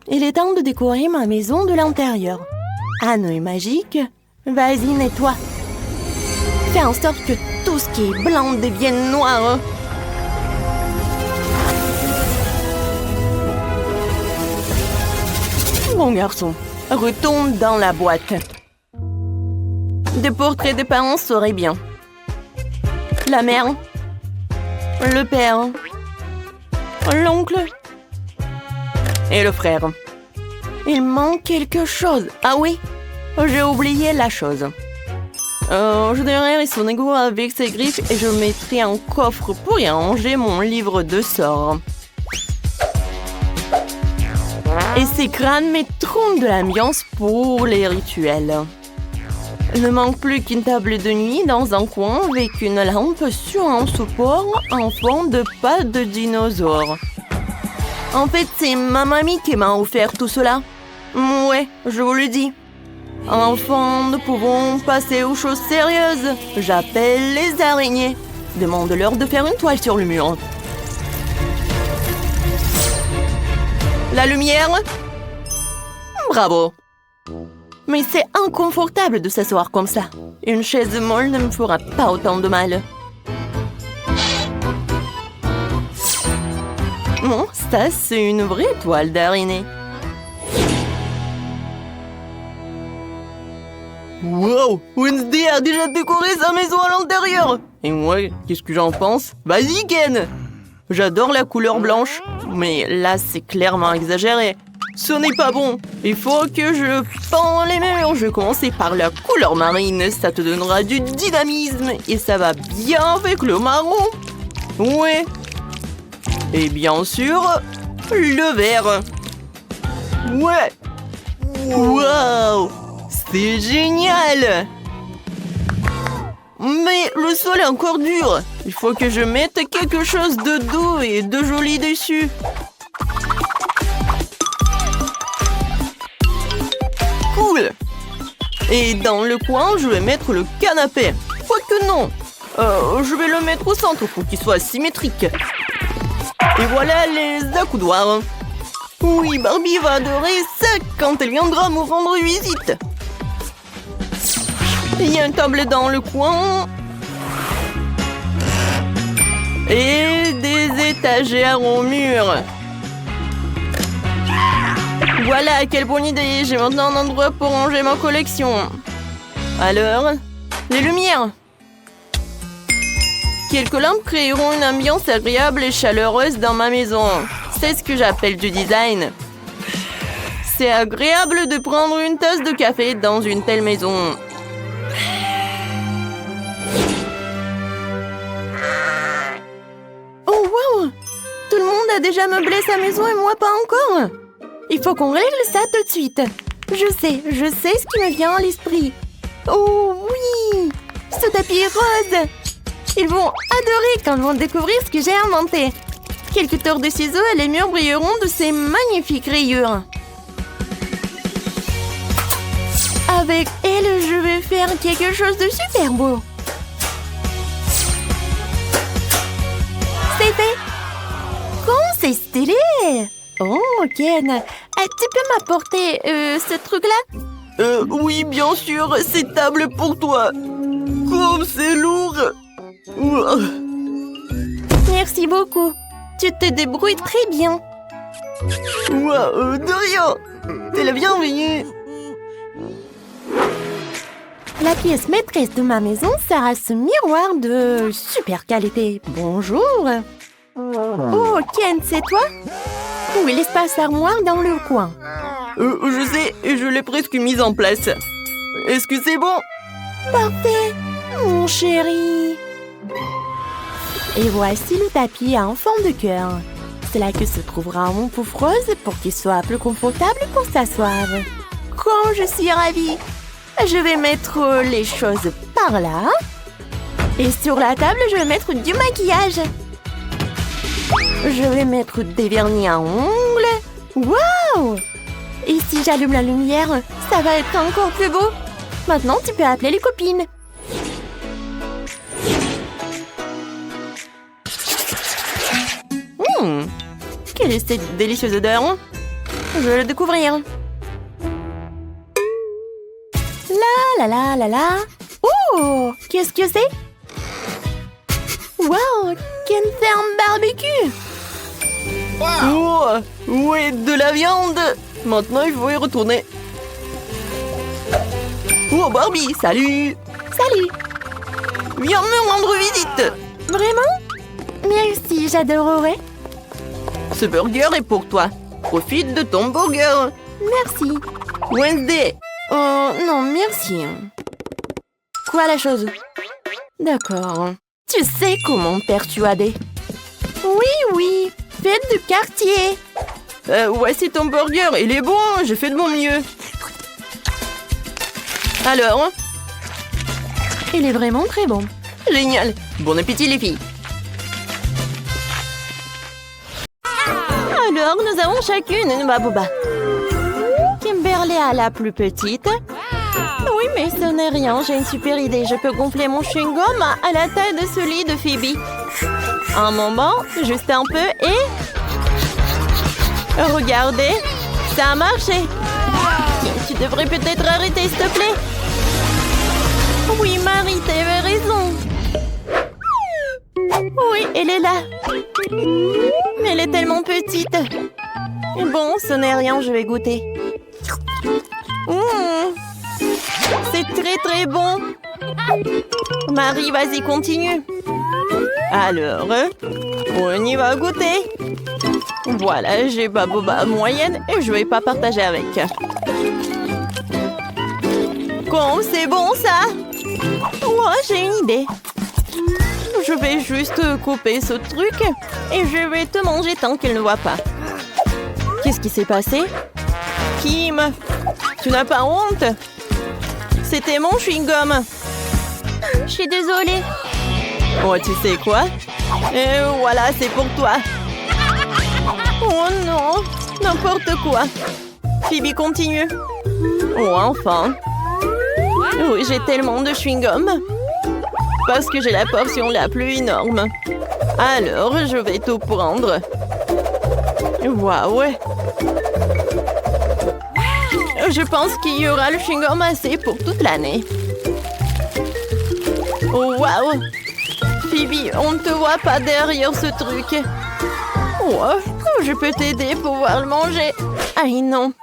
Il est temps de décorer ma maison de l'intérieur. Anneau est magique. Vas-y, nettoie. Fais en sorte que tout ce qui est blanc devienne noir. Bon garçon, retourne dans la boîte. Des portraits des parents seraient bien. La mère, le père, l'oncle et le frère. Il manque quelque chose. Ah oui, j'ai oublié la chose. Je donnerai son égo avec ses griffes et je mettrai un coffre pour y ranger mon livre de sorts. Et ces crânes mettront de l'ambiance pour les rituels. Il ne manque plus qu'une table de nuit dans un coin avec une lampe sur un support en forme de pattes de dinosaure. En fait, c'est ma mamie qui m'a offert tout cela. Ouais, je vous le dis. Enfin, nous pouvons passer aux choses sérieuses. J'appelle les araignées. Demande-leur de faire une toile sur le mur. La lumière? Bravo. Mais c'est inconfortable de s'asseoir comme ça. Une chaise molle ne me fera pas autant de mal. Bon, ça, c'est une vraie toile d'araignée. Wow, Wednesday a déjà décoré sa maison à l'intérieur. Et moi, qu'est-ce que j'en pense? Vas-y, Ken. J'adore la couleur blanche, mais là, c'est clairement exagéré. Ce n'est pas bon. Il faut que je peins les murs. Je vais commencer par la couleur marine. Ça te donnera du dynamisme et ça va bien avec le marron. Ouais. Et bien sûr, le vert. Ouais. Wow, c'est génial. Mais le sol est encore dur. Il faut que je mette quelque chose de doux et de joli dessus. Cool. Et dans le coin, je vais mettre le canapé. Quoique non. Je vais le mettre au centre pour qu'il soit symétrique. Et voilà les accoudoirs. Oui, Barbie va adorer ça quand elle viendra me rendre visite. Il y a une table dans le coin. Et des étagères au mur. Voilà, quelle bonne idée. J'ai maintenant un endroit pour ranger ma collection. Alors, les lumières. Quelques lampes créeront une ambiance agréable et chaleureuse dans ma maison. C'est ce que j'appelle du design. C'est agréable de prendre une tasse de café dans une telle maison. Oh wow! Tout le monde a déjà meublé sa maison et moi pas encore. Il faut qu'on règle ça tout de suite. Je sais ce qui me vient à l'esprit. Oh oui! Ce tapis rose! Ils vont adorer quand ils vont découvrir ce que j'ai inventé. Quelques tours de ciseaux et les murs brilleront de ces magnifiques rayures. Avec elle, je vais faire quelque chose de super beau. C'est fait. Comment c'est stylé. Oh, Ken, tu peux m'apporter ce truc-là? Oui, bien sûr, c'est table pour toi. Comme c'est lourd. Merci beaucoup. Tu te débrouilles très bien. De rien. T'es la bienvenue. La pièce maîtresse de ma maison sera ce miroir de super qualité. Bonjour. Oh, Ken, c'est toi? Où est l'espace armoire dans le coin? Je sais, je l'ai presque mise en place. Est-ce que c'est bon? Parfait, mon chéri. Et voici le tapis en forme de cœur. C'est là que se trouvera mon pouf rose pour qu'il soit plus confortable pour s'asseoir. Comme je suis ravie. Je vais mettre les choses par là. Et sur la table, je vais mettre du maquillage. Je vais mettre des vernis à ongles. Waouh! Et si j'allume la lumière, ça va être encore plus beau. Maintenant, tu peux appeler les copines. Quelle est cette délicieuse odeur? Je vais le découvrir. La la la la la. Oh, qu'est-ce que c'est? Wow, Ken fait un barbecue. Oh, ouais, de la viande. Maintenant, il faut y retourner. Oh, Barbie, salut. Salut. Viens me rendre visite. Vraiment? Merci, j'adorerais. Ce burger est pour toi. Profite de ton burger. Merci. Wednesday. Oh, non, merci. Quoi la chose? D'accord. Tu sais comment persuader? Oui, faites du quartier. Voici ton burger, il est bon, j'ai fait de mon mieux. Alors? Il est vraiment très bon. Génial. Bon appétit les filles. Alors, nous avons chacune une babouba. Kimberly a la plus petite. Oui, mais ce n'est rien, j'ai une super idée. Je peux gonfler mon chewing-gum à la taille de celui de Phoebe. Un moment, juste un peu et... Regardez, ça a marché. Tu devrais peut-être arrêter, s'il te plaît. Oui, Marie, t'avais raison. Oui, elle est là. Mais elle est tellement petite. Bon, ce n'est rien, je vais goûter. C'est très très bon. Marie, vas-y, continue. Alors, on y va goûter. Voilà, j'ai ma boba moyenne et je vais pas partager avec. Quand c'est bon ça? Moi, j'ai une idée. Je vais juste couper ce truc et je vais te manger tant qu'elle ne voit pas. Qu'est-ce qui s'est passé? Kim, tu n'as pas honte? C'était mon chewing-gum. Je suis désolée. Oh, tu sais quoi? Et voilà, c'est pour toi. Oh non, n'importe quoi. Phoebe, continue. Oh, enfin. Oui, j'ai tellement de chewing-gum. Parce que j'ai la portion la plus énorme. Alors, je vais tout prendre. Waouh. Je pense qu'il y aura le chewing-gum assez pour toute l'année. Oh, waouh. Phoebe, on ne te voit pas derrière ce truc. Oh, je peux t'aider pour pouvoir le manger. Aïe, non.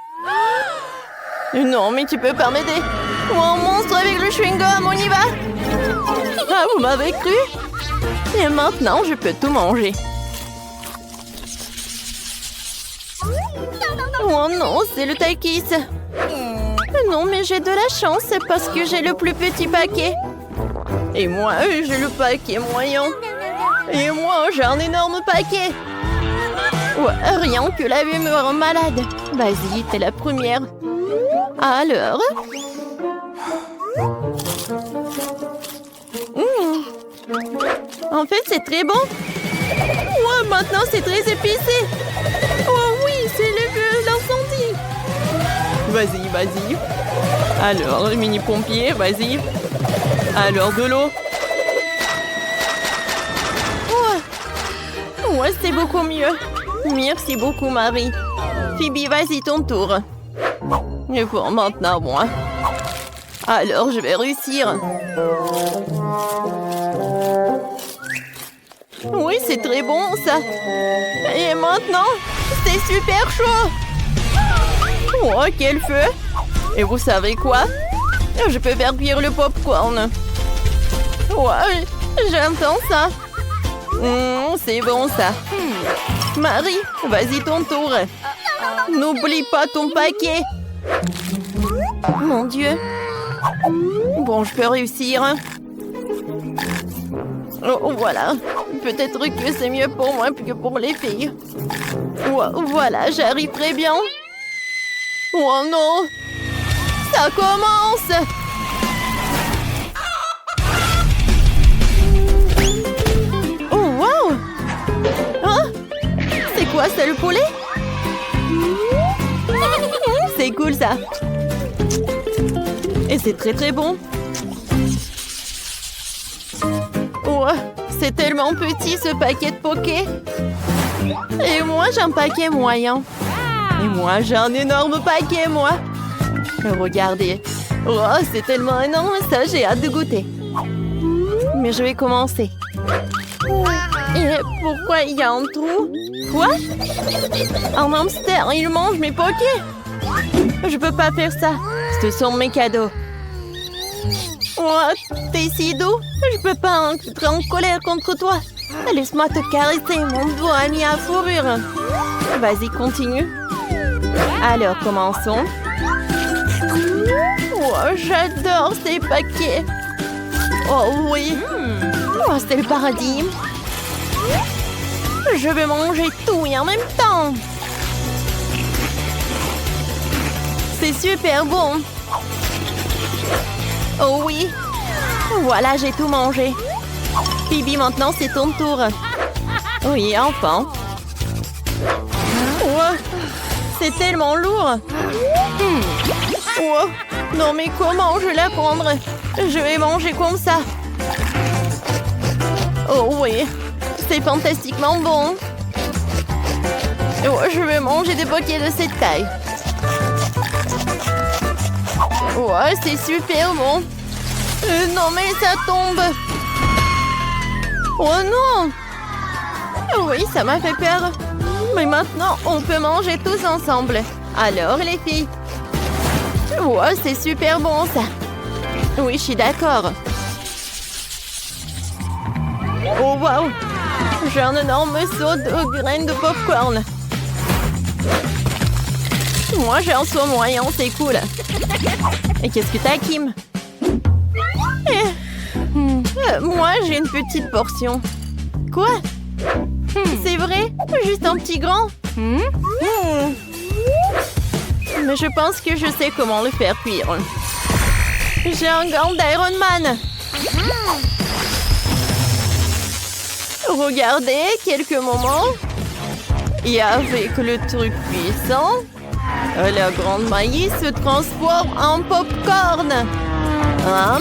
Non, mais tu peux pas m'aider. Oh, un monstre avec le chewing-gum, on y va. Ah, vous m'avez cru? Et maintenant, je peux tout manger. Oh non, c'est le Takis. Non, mais j'ai de la chance parce que j'ai le plus petit paquet. Et moi, j'ai le paquet moyen. Et moi, j'ai un énorme paquet. Ouais, rien que la vue me rend malade. Vas-y, t'es la première. Alors? En fait, c'est très bon. Ouais, maintenant, c'est très épicé. Oh oui, c'est l'incendie. Vas-y, vas-y. Alors, le mini-pompier, vas-y. Alors, de l'eau. Ouais, c'est beaucoup mieux. Merci beaucoup, Marie. Phoebe, vas-y, ton tour. Et pour maintenant, moi. Alors, je vais réussir. Oui, c'est très bon, ça. Et maintenant, c'est super chaud. Oh, quel feu. Et vous savez quoi? Je peux faire cuire le popcorn. Ouais, j'entends ça. C'est bon, ça. Marie, vas-y, ton tour. N'oublie pas ton paquet. Mon Dieu. Bon, je peux réussir. Oh, voilà. Peut-être que c'est mieux pour moi que pour les filles. Voilà, j'arrive très bien. Oh non! Ça commence! Oh, wow! Hein? C'est quoi, c'est le poulet? C'est cool, ça. Et c'est très très bon. Oh, c'est tellement petit, ce paquet de poké. Et moi, j'ai un paquet moyen. Et moi, j'ai un énorme paquet, moi. Regardez. Oh, c'est tellement énorme, ça, j'ai hâte de goûter. Mais je vais commencer. Et pourquoi il y a un trou? Quoi? Un hamster, il mange mes pokés. Je peux pas faire ça. Ce sont mes cadeaux. Oh, t'es si doux. Je peux pas être en colère contre toi. Laisse-moi te caresser, mon doux ami à fourrure. Vas-y, continue. Alors, commençons. Oh, j'adore ces paquets. Oh oui. Oh, c'est le paradis. Je vais manger tout et en même temps. C'est super bon. Oh oui. Voilà, j'ai tout mangé. Phoebe, maintenant c'est ton tour. Oui, enfin. Oh, c'est tellement lourd. Oh, non mais comment je vais la prendre? Je vais manger comme ça. Oh oui, c'est fantastiquement bon. Oh, je vais manger des pockets de cette taille. Oh, c'est super bon. Non mais ça tombe. Oh non! Oui, ça m'a fait peur. Mais maintenant, on peut manger tous ensemble. Alors, les filles? Oh, c'est super bon, ça. Oui, je suis d'accord. Oh, waouh! J'ai un énorme seau de graines de popcorn. Moi, j'ai un seau moyen, c'est cool. Et qu'est-ce que t'as, Kim? Moi, j'ai une petite portion. Quoi? C'est vrai? Juste un petit grand? Mais je pense que je sais comment le faire cuire. J'ai un gant d'Iron Man. Regardez, quelques moments. Et avec le truc puissant, la grande maïs se transforme en popcorn. Hein?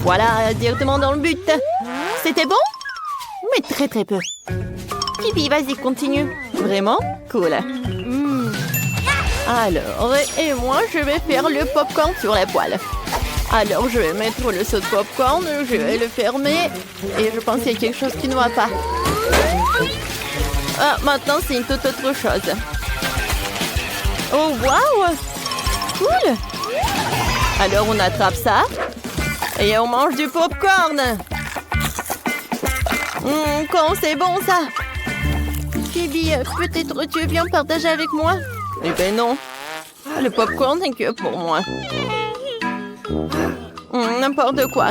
Voilà, directement dans le but. C'était bon? Mais très très peu. Phoebe, vas-y, continue. Vraiment? Cool. Alors, et moi, je vais faire le popcorn sur la poêle. Alors, je vais mettre le seau de popcorn, je vais le fermer. Et je pense qu'il y a quelque chose qui ne va pas. Ah, maintenant, c'est une toute autre chose. Oh, waouh! Cool! Alors, on attrape ça. Et on mange du popcorn. Quand c'est bon, ça. Phoebe, peut-être tu veux bien partager avec moi? Eh ben non. Le popcorn n'est que pour moi. N'importe quoi.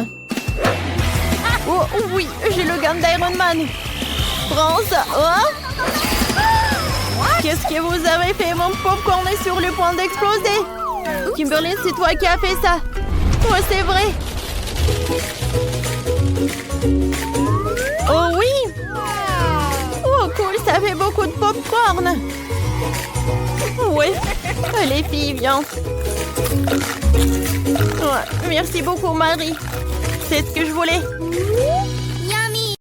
Oh oui, j'ai le gun d'Iron Man. Prends ça. Oh. Qu'est-ce que vous avez fait? Mon popcorn est sur le point d'exploser. Kimberly, c'est toi qui as fait ça. Oh, c'est vrai. Oh oui. Oh cool, ça fait beaucoup de popcorn. Oui. Les filles, viens. Ouais, merci beaucoup, Marie. C'est ce que je voulais.